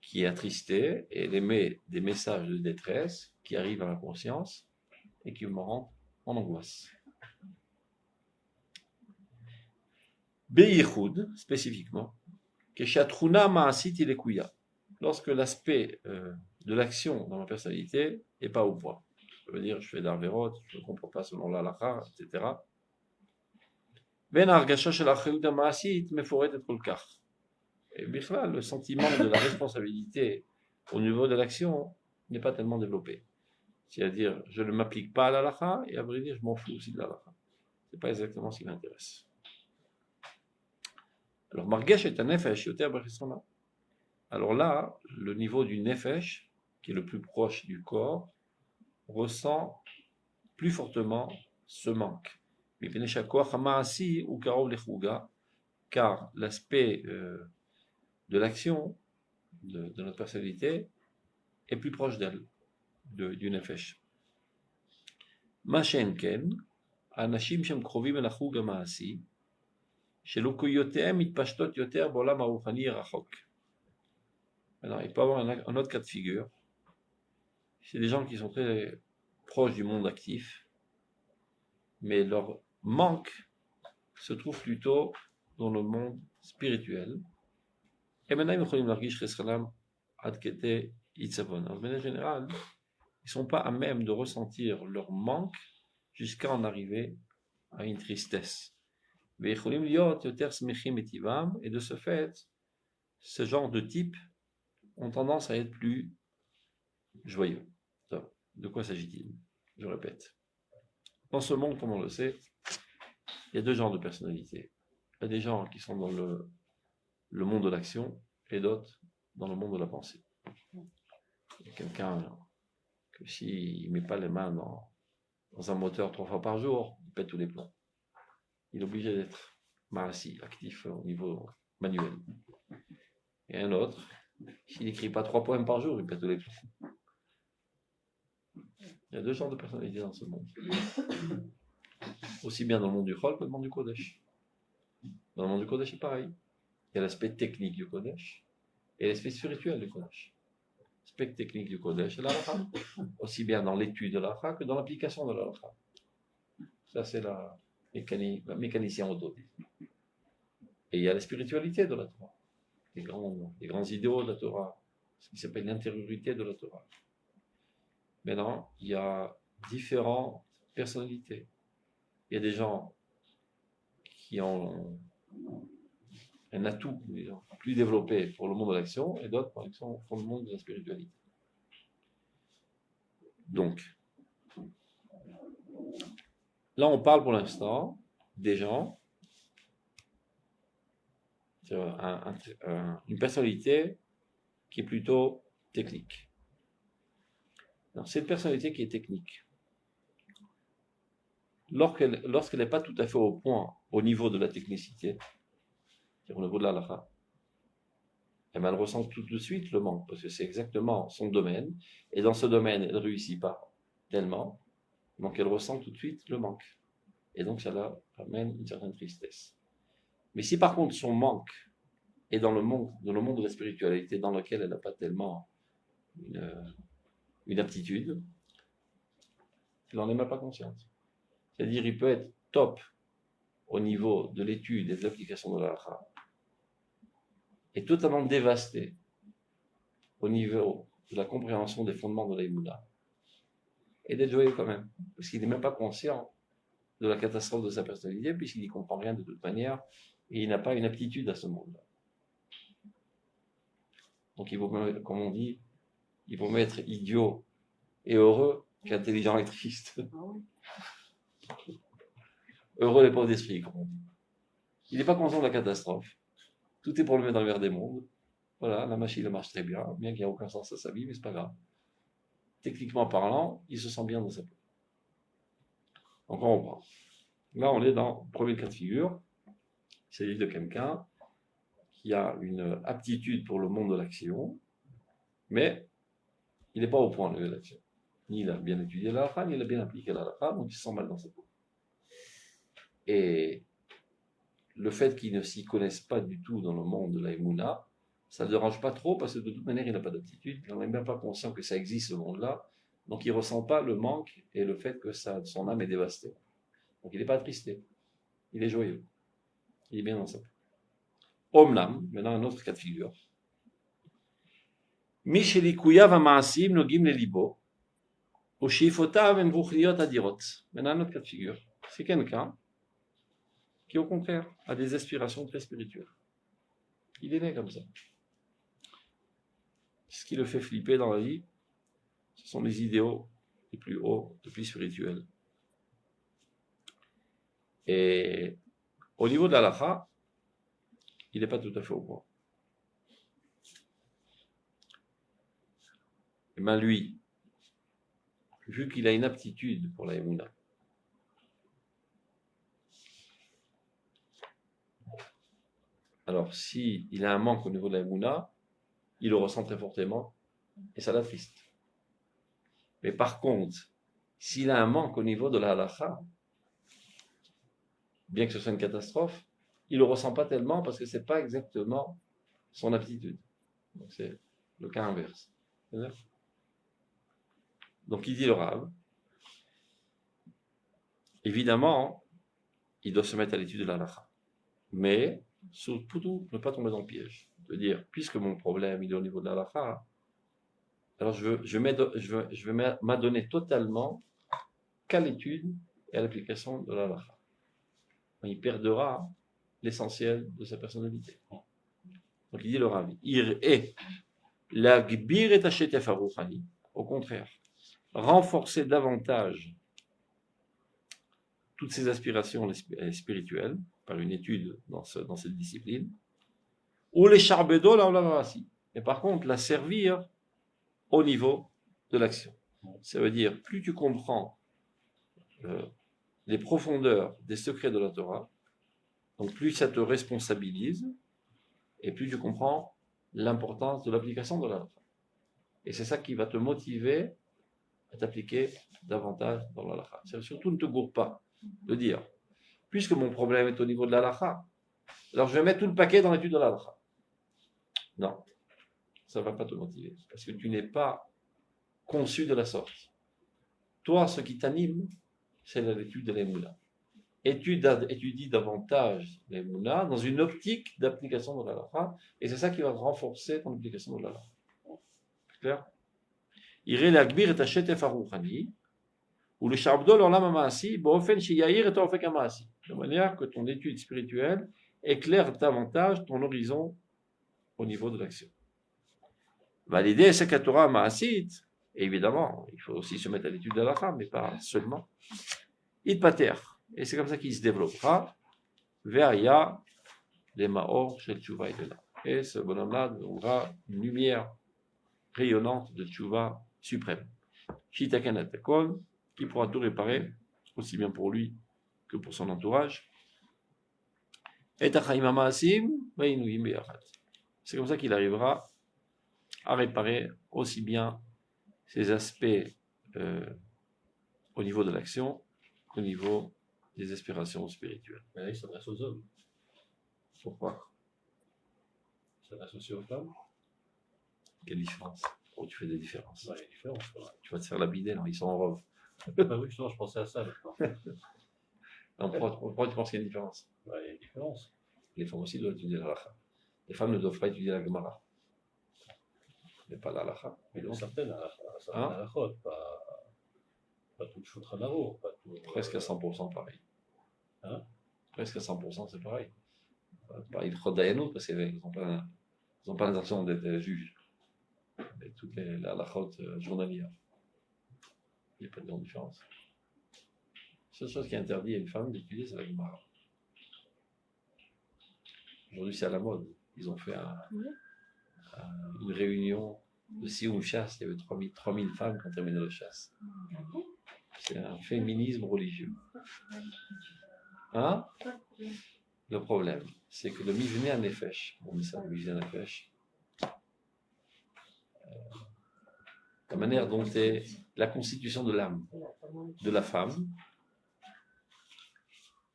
qui est attristée et elle émet des messages de détresse qui arrivent à ma conscience et qui me rendent en angoisse. Beyichud, spécifiquement, Keshatruna Ma'asit Ilekuya, lorsque l'aspect de l'action dans ma personnalité n'est pas au point. Ça veut dire, je fais d'arvérote, je ne me comporte pas selon l'halakha, etc. Ben Argasha Shel Achayuta Ma'asit, mais faut être le cas. Et Bichlal, le sentiment de la responsabilité au niveau de l'action n'est pas tellement développé. C'est-à-dire, je ne m'applique pas à l'halakha, et à vrai dire, je m'en fous aussi de l'halakha. Ce n'est pas exactement ce qui m'intéresse. Alors, Margesh est un nefesh, yoter b'chesrona. Alors là, le niveau du nefesh, qui est le plus proche du corps, ressent plus fortement ce manque. Car l'aspect de l'action de notre personnalité est plus proche d'elle, du nefesh. Ma shenken, anashim shem krovim el achug ha'ma'asi, shelukuyotehem mitpashtot yoter b'olam haruchani rachok. Alors, il peut y avoir un autre cas de figure. C'est des gens qui sont très proches du monde actif, mais leur manque se trouve plutôt dans le monde spirituel. Et maintenant, ils me l'argish reschalam adkete itzavon. En général, ils ne sont pas à même de ressentir leur manque jusqu'à en arriver à une tristesse. Et de ce fait, ce genre de type ont tendance à être plus joyeux. De quoi s'agit-il? Je répète. Dans ce monde, comme on le sait, il y a deux genres de personnalités. Il y a des gens qui sont dans le monde de l'action et d'autres dans le monde de la pensée. Il y a quelqu'un que s'il ne met pas les mains dans un moteur 3 fois par jour, il pète tous les plombs. Il est obligé d'être marassi, actif au niveau manuel. Et un autre, s'il n'écrit pas 3 poèmes par jour, il pète tous les plombs. Il y a deux genres de personnalités dans ce monde. Aussi bien dans le monde du Chol que dans le monde du Kodesh. Dans le monde du Kodesh, c'est pareil. Il y a l'aspect technique du Kodesh et l'aspect spirituel du Kodesh. L'aspect technique du Kodesh, c'est l'halakha. Aussi bien dans l'étude de l'halakha que dans l'application de l'halakha. Ça, c'est la mécanicien auto. Et il y a la spiritualité de la Torah. les grands idéaux de la Torah, ce qui s'appelle l'intériorité de la Torah. Maintenant, il y a différentes personnalités. Il y a des gens qui ont un atout, disons, plus développé pour le monde de l'action, et d'autres pour le monde de la spiritualité. Donc, là, on parle pour l'instant des gens, une personnalité qui est plutôt technique. Alors, cette personnalité qui est technique, lorsqu'elle n'est pas tout à fait au point, au niveau de la technicité, c'est-à-dire au niveau de l'halakha, elle ressent tout de suite le manque, parce que c'est exactement son domaine, et dans ce domaine, elle ne réussit pas tellement, donc elle ressent tout de suite le manque. Et donc ça la amène une certaine tristesse. Mais si par contre son manque est dans le monde de la spiritualité, dans lequel elle n'a pas tellement une aptitude, elle n'en est même pas consciente. C'est-à-dire, il peut être top au niveau de l'étude et de l'application de l'halakha, et totalement dévasté au niveau de la compréhension des fondements de l'aïmouna, et d'être joyeux quand même, parce qu'il n'est même pas conscient de la catastrophe de sa personnalité, puisqu'il n'y comprend rien de toute manière, et il n'a pas une aptitude à ce monde-là. Donc il vaut, comme on dit, il vaut mieux être idiot et heureux qu'intelligent et triste. Heureux les pauvres d'esprit, comme on dit. Il n'est pas conscient de la catastrophe. Tout est pour le mettre dans le verre des mondes. Voilà, la machine marche très bien, bien qu'il n'y ait aucun sens à sa vie, mais c'est pas grave. Techniquement parlant, il se sent bien dans sa peau. Donc on reprend. Là, on est dans le premier cas de figure. Il s'agit de quelqu'un qui a une aptitude pour le monde de l'action, mais il n'est pas au point de l'action. Ni il a bien étudié la halakha, ni il a bien appliqué la halakha, donc il se sent mal dans sa peau. Et le fait qu'il ne s'y connaisse pas du tout dans le monde de la Emouna, ça ne le dérange pas trop, parce que de toute manière, il n'a pas d'aptitude, il n'est même pas conscient que ça existe, ce monde-là, donc il ne ressent pas le manque et le fait que son âme est dévastée. Donc il n'est pas attristé, il est joyeux, il est bien dans sa peau. Omnam, maintenant un autre cas de figure. Mishelikuyav amaasim nogim lelibo, ushifotav envuchliot adirot. Maintenant un autre cas de figure. C'est quelqu'un qui, au contraire, a des aspirations très spirituelles. Il est né comme ça. Ce qui le fait flipper dans la vie, ce sont les idéaux les plus hauts, les plus spirituels. Et au niveau de l'halakha, il n'est pas tout à fait au point. Et bien lui, vu qu'il a une aptitude pour la Emouna, alors s'il a un manque au niveau de la Emouna, il le ressent très fortement et ça l'attriste. Mais par contre, s'il a un manque au niveau de la halakha, bien que ce soit une catastrophe, il ne le ressent pas tellement parce que ce n'est pas exactement son aptitude. Donc c'est le cas inverse. Donc il dit le Rav, évidemment, il doit se mettre à l'étude de la halakha. Mais, surtout, ne pas tomber dans le piège. De dire, puisque mon problème il est au niveau de la halakha, alors je vais m'adonner totalement qu'à l'étude et à l'application de la halakha. Il perdra l'essentiel de sa personnalité. Donc il dit le Rav, au contraire, renforcer davantage toutes ses aspirations spirituelles par une étude dans cette discipline, ou les charbedo là, mais par contre la servir au niveau de l'action. Ça veut dire, plus tu comprends les profondeurs des secrets de la Torah, donc plus ça te responsabilise, et plus tu comprends l'importance de l'application de la Torah. Et c'est ça qui va te motiver à t'appliquer davantage dans la halakha. Surtout ne te gourre pas de dire, puisque mon problème est au niveau de la halakha, alors je vais mettre tout le paquet dans l'étude de la halakha. Non, ça ne va pas te motiver, parce que tu n'es pas conçu de la sorte. Toi, ce qui t'anime, c'est l'étude de l'Emouna. étudie davantage les Mouna dans une optique d'application de l'halakha, et c'est ça qui va renforcer ton application de l'halakha. Clair? Iré l'agbir et achetef arouchani, ou le shabdo l'olam ha'maasi, bo'ofen sheyahir et ofek ha'maasi. De manière que ton étude spirituelle éclaire davantage ton horizon au niveau de l'action. Valider c'est que Torah ma'asit, et évidemment, il faut aussi se mettre à l'étude de l'halakha, mais pas seulement. Itpater, et c'est comme ça qu'il se développera. Ve'aya les maor shel tshuva et de là. Et ce bonhomme-là aura une lumière rayonnante de tshuva suprême. Shitaken atakon, qui pourra tout réparer, aussi bien pour lui que pour son entourage. Et achaim ha'maasim ve'inuim be'achad. C'est comme ça qu'il arrivera à réparer aussi bien ces aspects au niveau de l'action qu'au niveau des aspirations spirituelles. Mais là, il s'adresse aux hommes. Pourquoi? Il s'adresse aussi aux femmes. Quelle différence? Oh, tu fais des différences. Ouais, il y a une différence. Voilà. Tu vas te faire lapider, non? Ils sont en robe. Bah oui, justement, je pensais à ça. Non, pourquoi tu penses qu'il y a une différence? Ouais, il y a une différence. Les femmes aussi doivent étudier la halakha. Les femmes ne doivent pas étudier la Gemara. Mais pas la halakha. Mais dans certaines halakhot, pas tout Shulchan Aruch, pas tout. Presque à 100% pareil. Hein? Presque à 100% c'est pareil. Pas Ilchot Dayanut, parce qu'ils n'ont pas l'intention d'être juges. Et toutes les halakhot journalières. Il n'y a pas de grande différence. La seule chose qui interdit à une femme d'étudier, c'est la Gemara. Aujourd'hui, c'est à la mode. Ils ont fait une réunion de Sioum Chasse. Il y avait 3000 femmes qui ont terminé le chasse. C'est un féminisme religieux. Hein? Le problème, c'est que le Mivnei HaNefesh, on dit ça, le Mivnei HaNefesh, la manière dont est la constitution de l'âme de la femme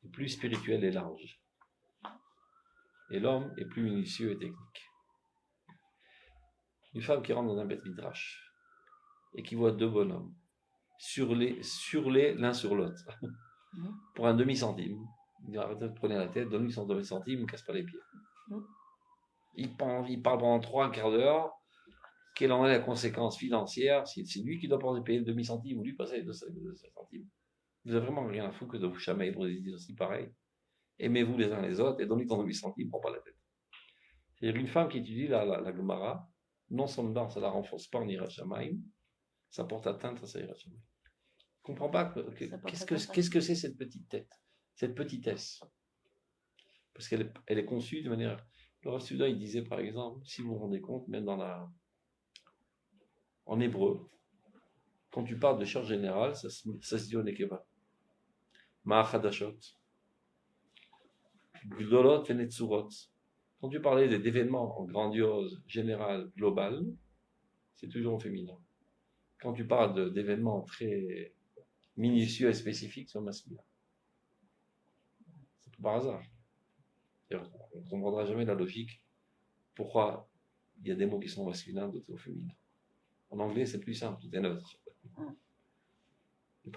est plus spirituelle et large. Et l'homme est plus minutieux et technique. Une femme qui rentre dans un beth midrash et qui voit deux bonhommes sur les l'un sur l'autre pour un demi-centime, il dit arrêtez de prendre la tête, donne-lui son demi-centime, il ne me casse pas les pieds. Il parle pendant 3 quarts d'heure. Quelle en est la conséquence financière? Si c'est lui qui doit payer le demi-centime ou lui passer les 2 centimes. Vous n'avez vraiment rien à foutre que de vous chamailler pour des idées aussi pareilles. Aimez-vous les uns les autres et donnez ton demi-centime, prends pas la tête. C'est-à-dire une femme qui étudie la Gemara, non seulement ça ne la renforce pas en Yirat Shamayim, ça porte atteinte à sa Yirat Shamayim. Je ne comprends pas qu'est-ce que c'est cette petite tête, cette petitesse. Parce qu'elle est conçue de manière. Le Rav Souda, il disait par exemple, si vous vous rendez compte, même en hébreu, quand tu parles de charge générale, ça se dit au Nekeva. Ma'achadashot. Gdolot et Netzurot. Quand tu parlais d'événements grandioses, général, global, c'est toujours au féminin. Quand tu parles d'événements très minutieux et spécifiques, c'est au masculin. C'est tout par hasard. On ne comprendra jamais la logique. Pourquoi il y a des mots qui sont masculins, d'autres au féminin. En anglais, c'est plus simple, tout est neutre.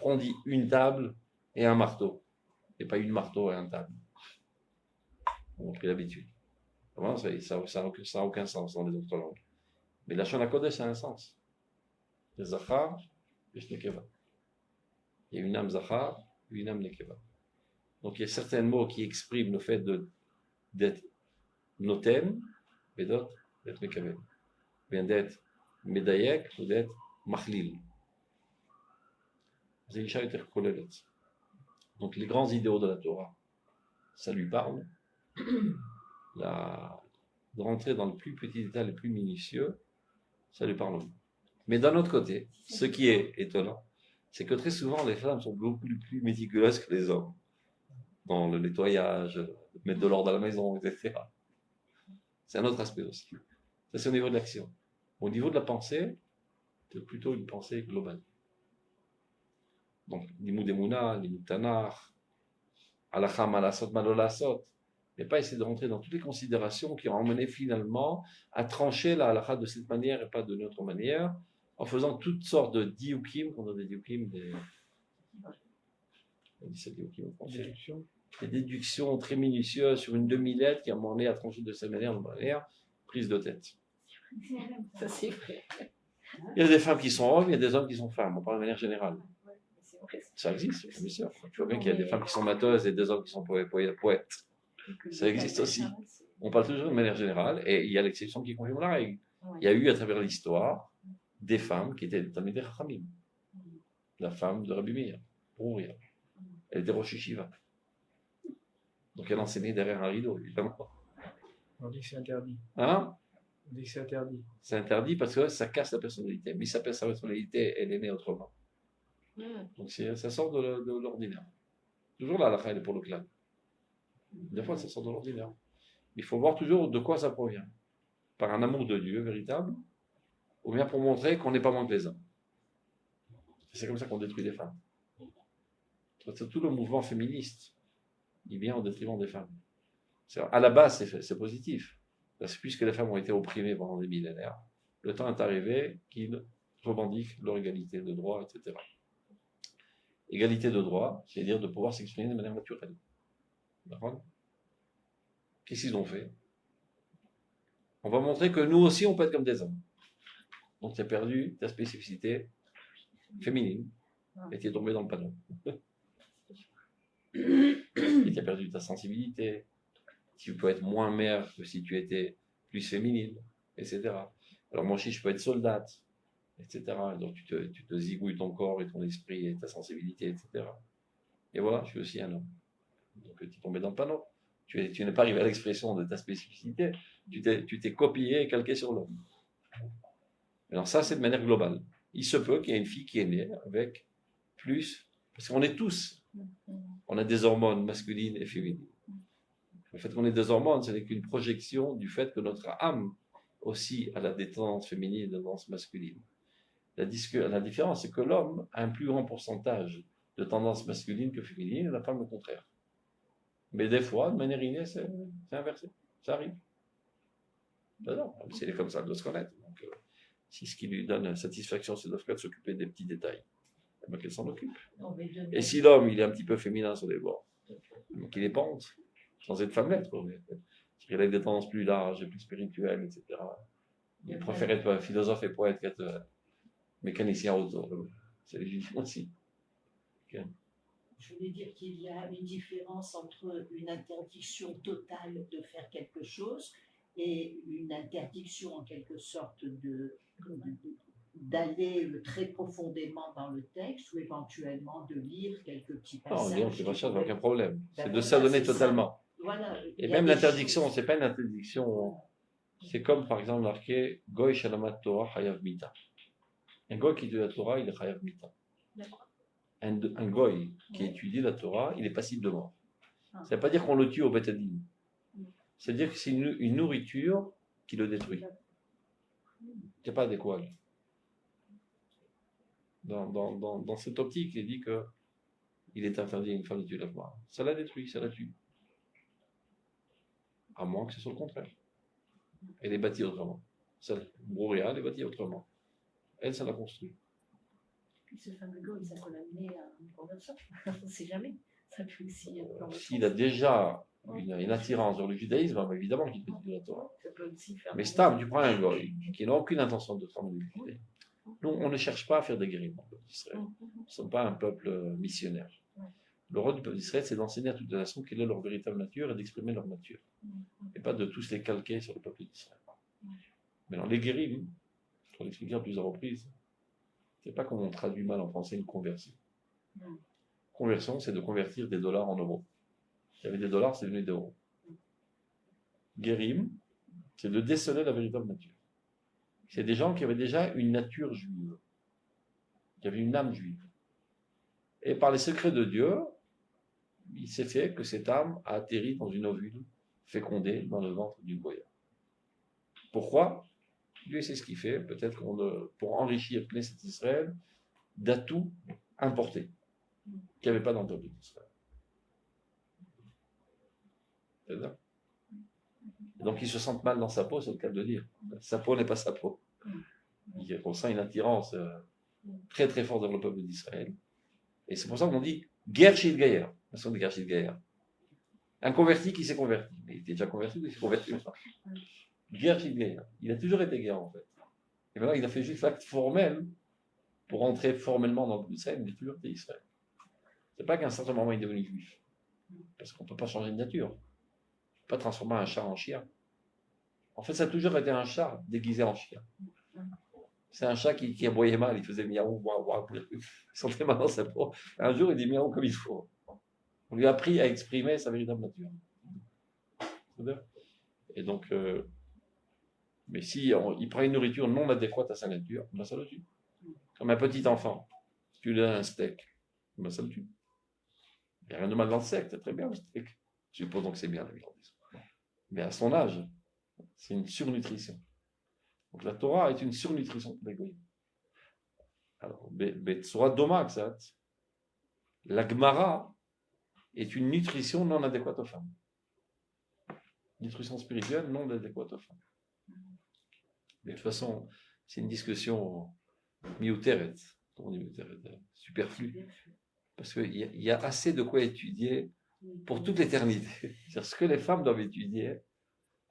On dit une table et un marteau, et pas une marteau et un table. On a pris l'habitude. Ça n'a aucun sens dans les autres langues. Mais la Shon HaKodesh, ça a un sens. Le Zachar, le Nekeva. Il y a une âme Zachar, une âme Nekeva. Donc il y a certains mots qui expriment le fait d'être noten, et d'autres d'être Mekaven. Bien d'être Medayek ou d'être Machlil. Donc les grands idéaux de la Torah, ça lui parle. De rentrer dans le plus petit détail, le plus minutieux, ça lui parle. Mais d'un autre côté, ce qui est étonnant, c'est que très souvent les femmes sont beaucoup plus méticuleuses que les hommes dans le nettoyage, mettre de l'ordre à la maison, etc. C'est un autre aspect aussi. Ça, c'est au niveau de l'action. Au niveau de la pensée, c'est plutôt une pensée globale. Donc, Limud Emuna, Limud Tanakh, Halakha Malasot Malolasot, mais pas essayer de rentrer dans toutes les considérations qui ont emmené finalement à trancher la halakha de cette manière et pas de notre manière, en faisant toutes sortes de diukim, qu'on a des diukim, 17 livres qui me concernent. Déduction. Des déductions très minutieuses sur une demi-lettre qui a demandé à trancher de cette manière, prise de tête. Ça, c'est vrai. Il y a des femmes qui sont hommes, il y a des hommes qui sont femmes, on parle de manière générale. Ouais, c'est vrai. Ça existe, bien sûr. Tu vois bien qu'il y a des femmes qui sont mateuses et des hommes qui sont poètes. Ça existe aussi. On parle toujours de manière générale, et il y a l'exception qui confirme la règle. Il y a eu à travers l'histoire des femmes qui étaient des Talmidei Chachamim. La femme de Rabbi Meir, Brouria. Elle était Rosh Yeshiva. Donc elle enseignait derrière un rideau, évidemment. On dit que c'est interdit. Hein? On dit que c'est interdit. C'est interdit parce que ça casse la personnalité. Mais sa personnalité, elle est née autrement. Donc ça sort de l'ordinaire. Toujours là, la fin, elle est pour le clan. Des fois, ça sort de l'ordinaire. Il faut voir toujours de quoi ça provient. Par un amour de Dieu véritable, ou bien pour montrer qu'on n'est pas moins que les hommes. C'est comme ça qu'on détruit les femmes. C'est tout le mouvement féministe. Il vient au détriment des femmes. À la base, c'est positif. Parce que puisque les femmes ont été opprimées pendant des millénaires, le temps est arrivé qu'ils revendiquent leur égalité de droit, etc. Égalité de droit, c'est-à-dire de pouvoir s'exprimer de manière naturelle. D'accord ? Qu'est-ce qu'ils ont fait ? On va montrer que nous aussi, on peut être comme des hommes. Donc, tu as perdu ta spécificité féminine et tu es tombé dans le panneau. Et tu as perdu ta sensibilité. Tu peux être moins mère que si tu étais plus féminine, etc. Alors, moi aussi, je peux être soldate, etc. Donc, tu te zigouilles ton corps et ton esprit et ta sensibilité, etc. Et voilà, je suis aussi un homme. Donc, tu es tombé dans le panneau. Tu n'es pas arrivé à l'expression de ta spécificité. Tu t'es copié et calqué sur l'homme. Alors, ça, c'est de manière globale. Il se peut qu'il y ait une fille qui est née avec plus. Parce qu'on est tous. On a des hormones masculines et féminines. Le fait qu'on ait des hormones, ce n'est qu'une projection du fait que notre âme aussi a des tendances féminines et des tendances masculines. La différence, c'est que l'homme a un plus grand pourcentage de tendances masculines que féminines et la femme le contraire. Mais des fois, de manière innée, c'est inversé. Ça arrive. Ben non, si elle est comme ça, elle doit se connaître. Donc, si ce qui lui donne satisfaction, c'est de s'occuper des petits détails, eh ben qu'elle s'en occupe. Et si l'homme, il est un petit peu féminin sur les bords, qu'il les pente, sans être femme-lettre, qu'il a des tendances plus larges et plus spirituelles, etc. Il préfère être philosophe et poète qu'être mécanicien auto. C'est légitime aussi. Okay. Je voulais dire qu'il y a une différence entre une interdiction totale de faire quelque chose et une interdiction en quelque sorte d'aller très profondément dans le texte ou éventuellement de lire quelques petits passages. Non, on fait pas ça, aucun problème. C'est de s'adonner totalement. Voilà, et même l'interdiction, c'est pas une interdiction. C'est comme par exemple marqué Goy Shalamat Torah Chayav Mita. Un goy qui étudie la Torah, il est Chayav Mita. Un goy qui étudie la Torah, il est passible de mort. Ça ne veut pas dire qu'on le tue au Beth-Din. C'est-à-dire que c'est une nourriture qui le détruit. C'est pas adéquat. Dans cette optique, il dit que il est interdit à une femme de tuer la femme. Ça la détruit, ça la tue. À moins que ce soit le contraire. Elle est bâtie autrement. Brouria, elle est bâtie autrement. Elle, ça la construit. Puis ce fameux goy, ça peut l'amener à une conversion. On ne sait jamais. Ça peut aussi. S'il a déjà une attirance vers le judaïsme, évidemment qu'il peut étudier la Torah. Ça peut aussi faire. Mais Stam, tu prends un goy qui n'a aucune intention de prendre le judaïsme. Nous, on ne cherche pas à faire des guéris dans le peuple d'Israël. Nous ne sommes pas un peuple missionnaire. Le rôle du peuple d'Israël, c'est d'enseigner à toute la nation quelle est leur véritable nature et d'exprimer leur nature. Et pas de tous les calquer sur le peuple d'Israël. Mais dans les guéris, pour l'expliquer à plusieurs reprises, c'est pas comme on traduit mal en français une conversion. Conversion, c'est de convertir des dollars en euros. Il y avait des dollars, c'est devenu des euros. Guérim, c'est de déceler la véritable nature. C'est des gens qui avaient déjà une nature juive, qui avaient une âme juive. Et par les secrets de Dieu, il s'est fait que cette âme a atterri dans une ovule fécondée dans le ventre d'une goya. Pourquoi ? Dieu sait ce qu'il fait, peut-être pour enrichir Knesset Israël d'atouts importés qu'il n'y avait pas dans le peuple d'Israël. C'est ça ? Donc ils se sentent mal dans sa peau, c'est le cas de le dire. Sa peau n'est pas sa peau. Il ressent une attirance très très forte dans le peuple d'Israël. Et c'est pour ça qu'on dit Ger Shilgayer, la façon de Ger Shilgayer. Un converti qui s'est converti. Mais il était déjà converti, mais il s'est converti maintenant. Ger Shilgayer. Il a toujours été guerre en fait. Et maintenant, il a fait juste l'acte formel pour entrer formellement dans le Israël, mais il a toujours été Israël. C'est pas qu'à un certain moment il est devenu juif. Parce qu'on ne peut pas changer de nature. On ne peut pas transformer un chat en chien. En fait, ça a toujours été un chat déguisé en chien. C'est un chat qui aboyait mal, il faisait miaou, waouh, il sentait mal dans sa peau. Un jour, il dit miaou comme il faut. On lui a appris à exprimer sa véritable nature. Et donc, mais si il prend une nourriture non adéquate à sa nature, ben ça le tue. Comme un petit enfant, tu lui donnes un steak, ben ça le tue. Il n'y a rien de mal dans le steak, c'est très bien le steak. Supposons que c'est bien la viande. Mais à son âge, c'est une surnutrition. Donc la Torah est une surnutrition de l'égoïsme. Alors, Betsura Domaxat, la Gemara est une nutrition non adéquate aux femmes. Nutrition spirituelle non adéquate aux femmes. Mais de toute façon, c'est une discussion miuteret, superflue. Parce qu'il y a assez de quoi étudier pour toute l'éternité. C'est-à-dire ce que les femmes doivent étudier,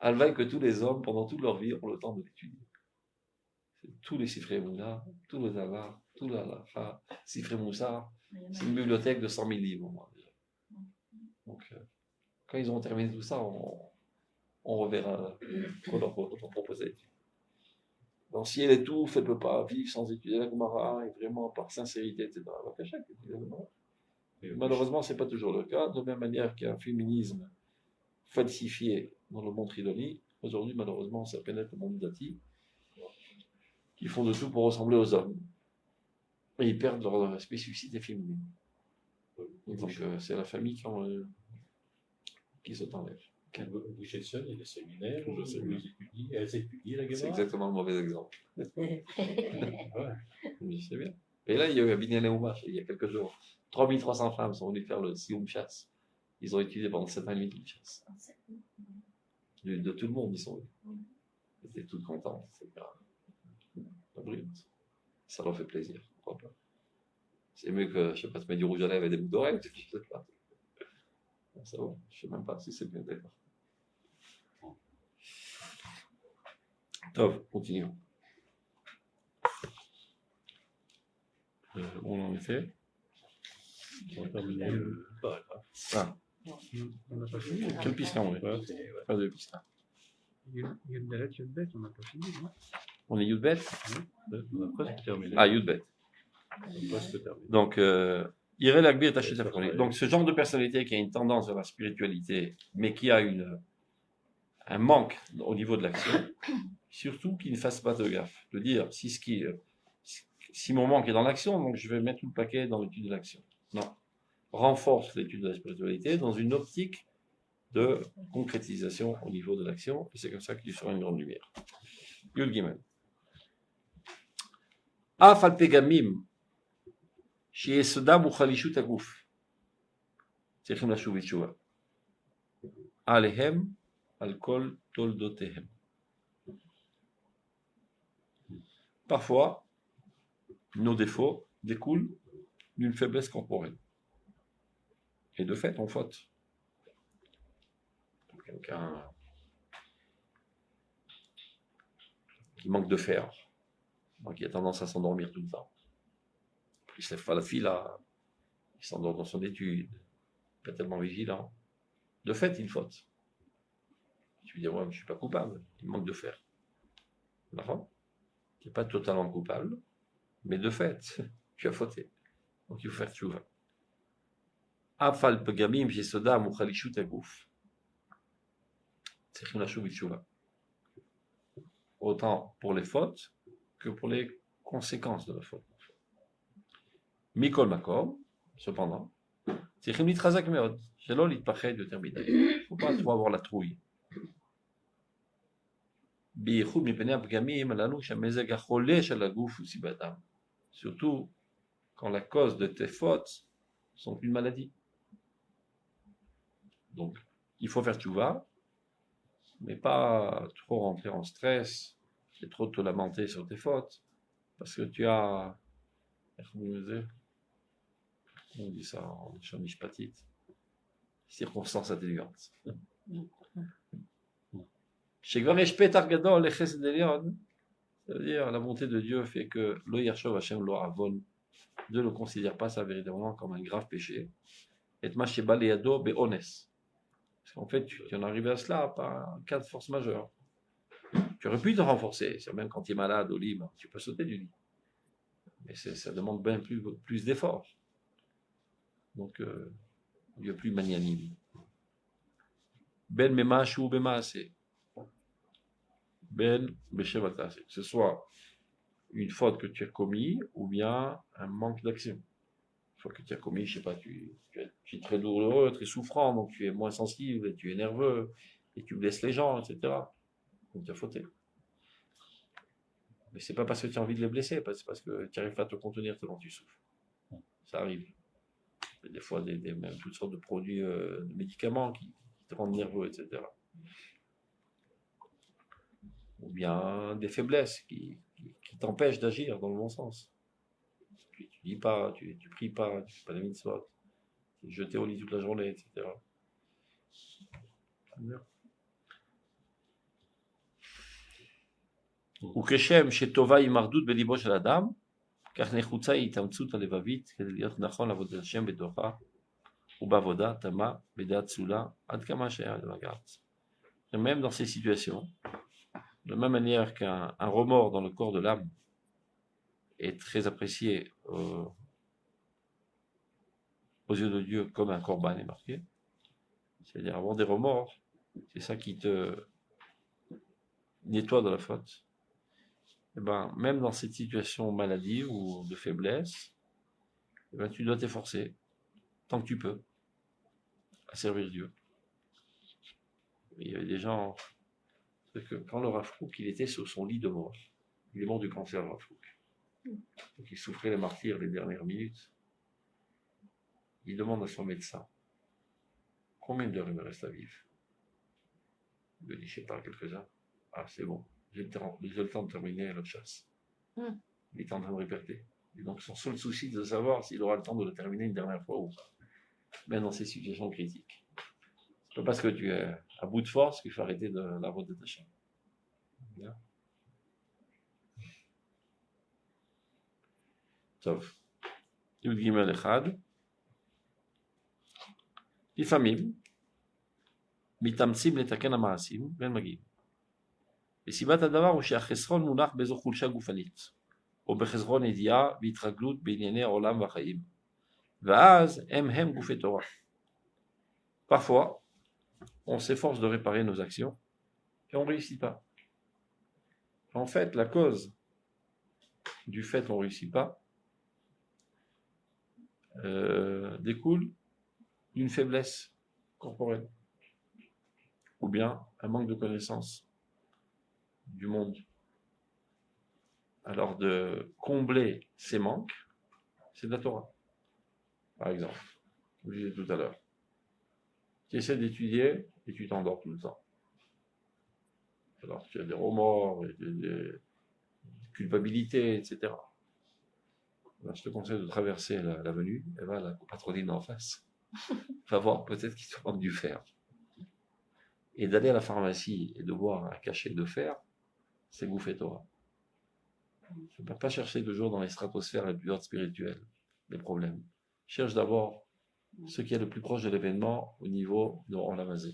elles veulent que tous les hommes, pendant toute leur vie, ont le temps de l'étudier. C'est tous les Sifrei Mouna, tous les Avar, tout l'Alacha, Sifrei Moussar. C'est une bibliothèque de 100 000 livres, moi, déjà. Donc, quand ils auront terminé tout ça, on reverra qu'on leur proposer. Donc, si elle étouffe, elle ne peut pas vivre sans étudier la Gemara, et vraiment par sincérité, etc. Malheureusement, ce n'est pas toujours le cas. De la même manière qu'il y a un féminisme falsifié dans le monde Ridoni, aujourd'hui, malheureusement, ça pénètre le monde dati, qui font de tout pour ressembler aux hommes. Et ils perdent leur spécificité féminine. Donc, c'est la famille qui se t'enlève. Boucher seul, il y a des séminaires, elles étudient la Gemara. C'est exactement le mauvais exemple. Ouais. Je sais bien. Et là, il y a eu à Binyan Oumash, il y a quelques jours. 3300 femmes sont venues faire le Sioum Chasse. Ils ont étudié pendant 7 ans et demi de chasse. De tout le monde, ils sont venus. Ils étaient toutes contentes. C'est grave. Ça leur fait plaisir. Pourquoi pas. C'est mieux que, je ne sais pas, tu mets du rouge à lèvres et des boucles d'oreilles. Je ne sais pas. Ça va. Je ne sais même pas si c'est bien d'accord. Top, continuons. On en est fait. On va terminer le paragraphe. Ah, On n'a pas fini. quelle piste on est? Pas de piste. Yuddalet, Yudbet, on n'a pas fini, non? On est Yudbet? On a presque terminé. Ah, Yudbet. On a presque terminé. Donc, Irel Agbi est acheté. Donc, ce genre de personnalité qui a une tendance vers la spiritualité, mais qui a un manque au niveau de l'action, surtout qu'il ne fasse pas de gaffe. De dire, si mon manque est dans l'action, donc je vais mettre tout le paquet dans l'étude de l'action. Non. Renforce l'étude de la spiritualité dans une optique de concrétisation au niveau de l'action, et c'est comme ça qu'il sera une grande lumière. Yud Gimel. Af al pegamim, שיסודם הוא חלישות הגוף. צריכים לשוב בתשובה. עליהם, על כל תולדותיהם. Parfois, nos défauts découlent d'une faiblesse corporelle. Et de fait, on faute. Quelqu'un qui manque de fer, qui a tendance à s'endormir tout le temps. Il ne se lève pas la fila, il s'endort dans son étude, pas tellement vigilant. De fait, il faute. Tu lui dis, ouais, mais je ne suis pas coupable, il manque de fer. D'accord ? Tu n'es pas totalement coupable, mais de fait, tu as fauté. Donc il faut faire tchouva. Afal pegamim jesodam ou chalishut agouf. Tzrichim lashov tchouva. Autant pour les fautes que pour les conséquences de la faute. Mikol makom, cependant, tzrichim litrazak meod. Shelo litpachet de terminer. Il ne faut pas trop avoir la trouille. Surtout quand la cause de tes fautes sont une maladie. Donc, il faut faire tchouva, mais pas trop rentrer en stress et trop te lamenter sur tes fautes, parce que tu as On dit ça en mishpatit. Circonstance atténuante. Chez Gvanesh Petar Gadol, les Chesed Elion, c'est-à-dire la bonté de Dieu fait que lo Yachshov Hashem lo avon, Dieu ne considère pas ça véritablement comme un grave péché. Et Masheba Leado Be'ones. Parce qu'en fait, tu en es arrivé à cela par un cas de force majeure. Tu aurais pu te renforcer, c'est même quand tu es malade au lit, tu peux sauter du lit. Mais ça demande bien plus d'efforts. Donc, Dieu est plus magnanime. Ben Mema Shu Bemaase. Ben Beshevatase. Que ce soit une faute que tu as commis ou bien un manque d'action. Une faute que tu as commis, je sais pas, tu es très douloureux, très souffrant, donc tu es moins sensible, et tu es nerveux, et tu blesses les gens, etc. Donc tu as fauté. Mais c'est pas parce que tu as envie de les blesser, c'est parce que tu n'arrives pas à te contenir tellement tu souffres. Ça arrive. Des fois, même toutes sortes de produits, de médicaments qui te rendent nerveux, etc. Ou bien des faiblesses qui t'empêchent d'agir dans le bon sens. Tu dis pas, tu pries pas, tu fais pas la mitzvot, tu es jeté au lit toute la journée, etc. Ou keshem chez Tova imardut belibo shel adam, כך נחוצה היא התאמצות הלבבית כדי להיות נכון לעבודת השם בתוכה ובעבודה תמה בדעת צלולה עד כמה שהיה לגעת. Même dans ces situations, de la même manière qu'un remords dans le corps de l'âme est très apprécié aux yeux de Dieu comme un korban est marqué, c'est-à-dire avoir des remords, c'est ça qui te nettoie de la faute. Et ben, même dans cette situation maladive ou de faiblesse, et ben, tu dois t'efforcer, tant que tu peux, à servir Dieu. Il y avait des gens, c'est que quand le Rav Kook, il était sur son lit de mort, il est mort du cancer, le Rav Kook. Donc il souffrait les martyrs les dernières minutes. Il demande à son médecin, combien d'heures il me reste à vivre? Il lui dit, je sais pas, quelques-uns. Ah, c'est bon. J'ai le temps de terminer notre chasse. Il est en train de répéter. Et donc, son seul souci, c'est de savoir s'il aura le temps de le terminer une dernière fois ou pas. Même dans ces situations critiques. C'est pas parce que tu es à bout de force qu'il faut arrêter de la route de ta chambre. Bien. טוב. י"ג אחד. לפעמים מתאמצים לתקן המעשים ואין מגיעים. וסיבת הדבר הוא שהחסרון מונח באיזו חולשה גופנית, או בחסרון ידיעה והתרגלות בענייני העולם והחיים, ואז הם גופי תורה. Parfois, on s'efforce de réparer nos actions et on ne réussit pas. En fait, la cause du fait qu'on ne réussit pas découle d'une faiblesse corporelle ou bien un manque de connaissance du monde. Alors de combler ces manques, c'est de la Torah. Par exemple, comme je disais tout à l'heure, tu essaies d'étudier et tu t'endors tout le temps. Alors tu as des remords, et des culpabilités, etc. Alors, je te conseille de traverser l'avenue et va à la patronine en face. Va voir, peut-être qu'il te manque du fer. Et d'aller à la pharmacie et de boire un cachet de fer, c'est bouffer Torah. Tu ne peux pas chercher toujours dans les stratosphères les plus hautes spirituelles les problèmes. Cherche d'abord ce qui est le plus proche de l'événement au niveau de Olamazé.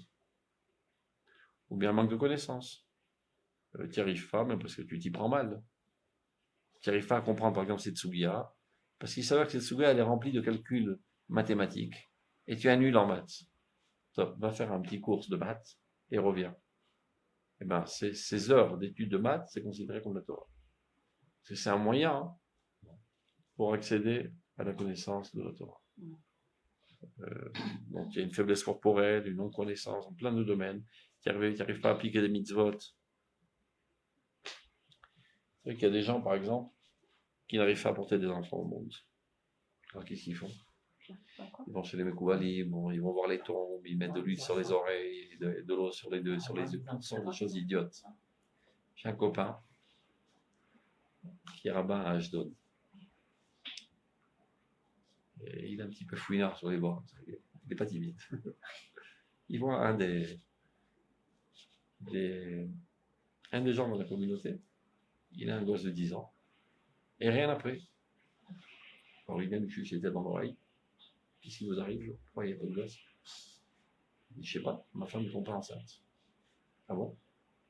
Ou bien un manque de connaissances. Tu n'y arrives pas, même parce que tu t'y prends mal. Tu n'arrives pas à comprendre, par exemple, cette Tsugiya, parce qu'il s'avère que cette Tsugiya, elle est remplie de calculs mathématiques, et tu es nul en maths. Donc, va faire un petit cours de maths, et reviens. Eh bien, ces heures d'études de maths, c'est considéré comme la Torah. C'est un moyen pour accéder à la connaissance de la Torah. Donc, il y a une faiblesse corporelle, une non-connaissance, en plein de domaines. Tu n'arrives pas à appliquer des mitzvot. C'est vrai qu'il y a des gens, par exemple, qui n'arrivent pas à porter des enfants au monde. Alors, qu'est-ce qu'ils font? Ils vont chez les Mekouvalim, ils vont voir les tombes, ils mettent de l'huile sur les oreilles, de l'eau sur les yeux, toutes sortes de choses idiotes. J'ai un copain qui est rabbin à Ashdod. Et il est un petit peu fouinard sur les bords. Il n'est pas timide. Il voit un des gens de la communauté. Il a un gosse de 10 ans. Et rien après. Alors il vient me chuchoter dans l'oreille. Qu'est-ce qui vous arrive? Pourquoi il n'y a pas de gosse? Il dit, je sais pas, ma femme ne tombe pas enceinte. Ah bon?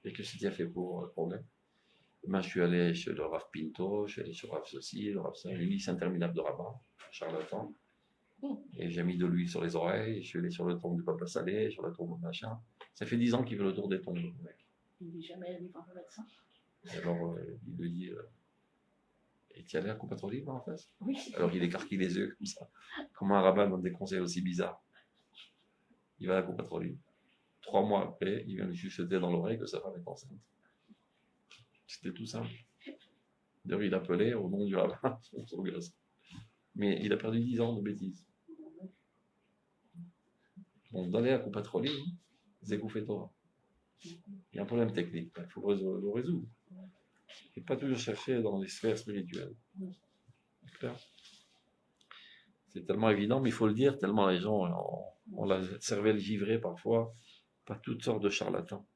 Et que c'était fait pour le problème? Ben, je suis allé chez le Rav Pinto, je suis allé chez le Rav ceci, le Rav ça, une liste interminable de rabbins, charlatan. Et j'ai mis de l'huile sur les oreilles, je suis allé sur le tombe du papa salé, sur le tombe de machin. Ça fait 10 ans qu'il veut le tour des tombes, le mec. Il n'est jamais allé voir le médecin. Et alors, il lui dit, et tu es allé à Coupe Libre en face? Oui. Alors il écarquille les yeux comme ça. Comment un rabbin donne des conseils aussi bizarres? Il va à la Coupe Libre. 3 mois après, il vient lui chuchoter dans l'oreille que sa femme est enceinte. C'était tout simple. D'ailleurs, il appelait au nom du rabbin son gosse. Mais il a perdu 10 ans de bêtises. Bon, d'aller à Coupe Libre, c'est fait Torah. Il y a un problème technique, il faut le résoudre. Et pas toujours chercher dans les sphères spirituelles. C'est tellement évident, mais il faut le dire, tellement les gens ont la cervelle givrée parfois par toutes sortes de charlatans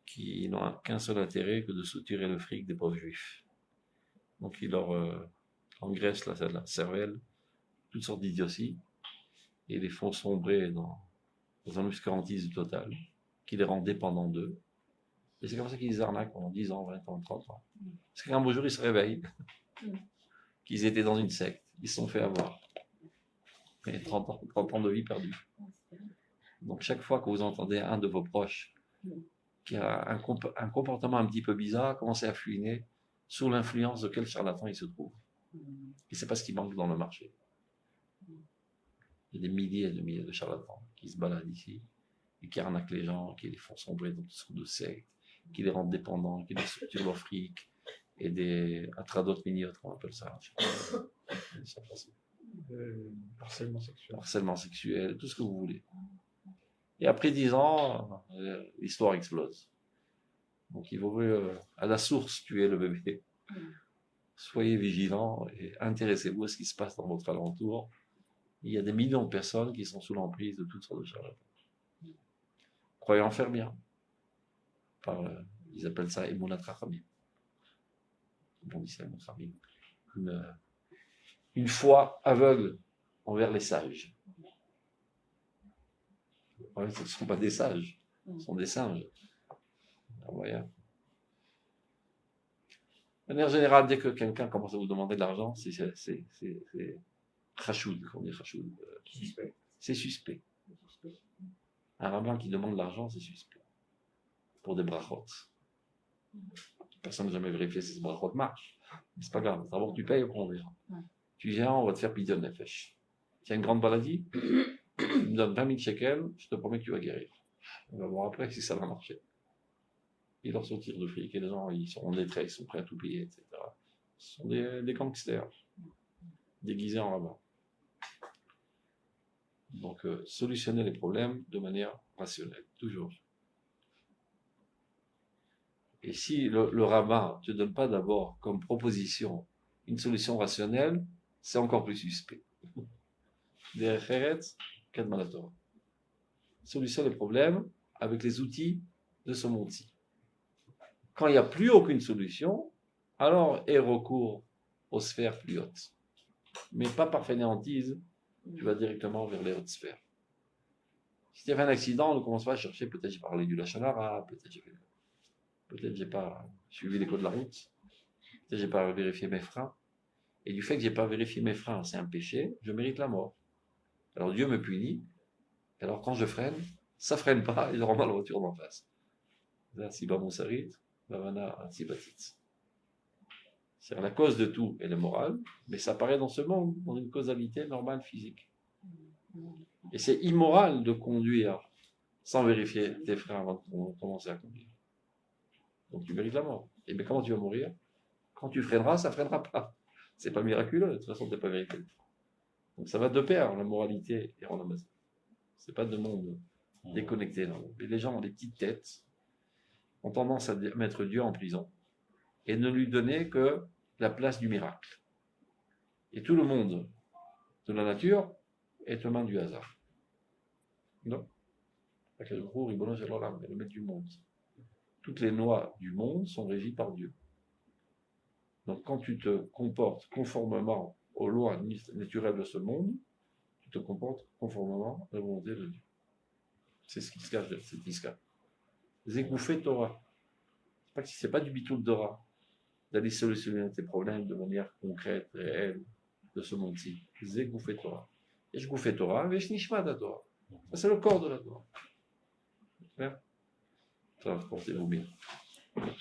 qui n'ont qu'un seul intérêt que de soutirer le fric des pauvres juifs. Donc ils leur engraissent la cervelle, toutes sortes d'idioties, et les font sombrer dans un obscurantisme total, qui les rend dépendants d'eux. Et c'est comme ça qu'ils les arnaquent pendant 10 ans, 20 ans, 30 ans. Parce qu'un beau jour, ils se réveillent, qu'ils étaient dans une secte, ils se sont fait avoir. Et 30 ans de vie perdue. Donc chaque fois que vous entendez un de vos proches qui a un comportement un petit peu bizarre, commencez à fouiner sous l'influence de quel charlatan il se trouve. Et c'est pas ce qui manque dans le marché. Il y a des milliers et des milliers de charlatans qui se baladent ici et qui arnaquent les gens, qui les font sombrer dans toutes sortes de sectes, qui les rendent dépendants, qui les structurent leur fric, et des atradotes miniotes, on appelle ça. Harcèlement sexuel. Harcèlement sexuel, tout ce que vous voulez. Et après 10 ans, l'histoire explose. Donc il vaut mieux à la source tuer le bébé. Soyez vigilants et intéressez-vous à ce qui se passe dans votre alentour. Il y a des millions de personnes qui sont sous l'emprise de toutes sortes de charlatans. Croyez en faire bien. Ils appellent ça Emunat Rachamim. Bon, c'est Emunat Rachamim. Une foi aveugle envers les sages. Ouais, ce ne sont pas des sages, ce sont des singes. Alors, voyez. De manière générale, dès que quelqu'un commence à vous demander de l'argent, c'est chachoud, comme on dit chachoud. C'est suspect. Un rabbin qui demande de l'argent, c'est suspect. Pour des brachot. Personne n'a jamais vérifié si ce brachot marche. Mais c'est pas grave. D'abord, tu payes, on verra. Tu viens, on va te faire pidyon nefesh. Tu as une grande maladie, tu me donnes 20 000 shekels, je te promets que tu vas guérir. On va voir après si ça va marcher. Ils leur sortir de fric et les gens, ils sont en détresse, ils sont prêts à tout payer, etc. Ce sont des gangsters, déguisés en rabbin. Donc, solutionner les problèmes de manière rationnelle, toujours. Et si le rabbin ne te donne pas d'abord comme proposition une solution rationnelle, c'est encore plus suspect. Solutionner les problèmes avec les outils de ce monde-ci. Quand il n'y a plus aucune solution, alors aie recours aux sphères plus hautes. Mais pas par fainéantise, tu vas directement vers les hautes sphères. Si tu as fait un accident, on ne commence pas à chercher, peut-être j'ai parlé du Lachon Hara, peut-être j'ai pas suivi les codes de la route, peut-être j'ai pas vérifié mes freins. Et du fait que j'ai pas vérifié mes freins, c'est un péché, je mérite la mort. Alors Dieu me punit, alors quand je freine, ça freine pas, et je rentre dans la voiture d'en face. C'est la cause de tout et le moral, mais ça apparaît dans ce monde, dans une causalité normale physique. Et c'est immoral de conduire sans vérifier tes freins avant de commencer à conduire. Donc tu mérites la mort. Et bien comment tu vas mourir? Quand tu freineras, ça ne freinera pas. C'est pas miraculeux, de toute façon tu n'es pas vérifié. Donc ça va de pair, la moralité et random. C'est pas de monde déconnecté. Là. Mais les gens ont des petites têtes, ont tendance à mettre Dieu en prison et ne lui donner que la place du miracle. Et tout le monde de la nature est un du hasard. Non. Le maître du monde. Toutes les lois du monde sont régies par Dieu. Donc quand tu te comportes conformément aux lois naturelles de ce monde, tu te comportes conformément à la volonté de Dieu. C'est ce qui se cache de cette iska. Zégoufé Torah. C'est pas du bitoul Torah, d'aller solutionner tes problèmes de manière concrète, réelle, de ce monde-ci. Zégoufé Torah. Et je goufé Torah, mais je nishma ta Torah. Ça, c'est le corps de la Torah. Clair? Portez-vous bien.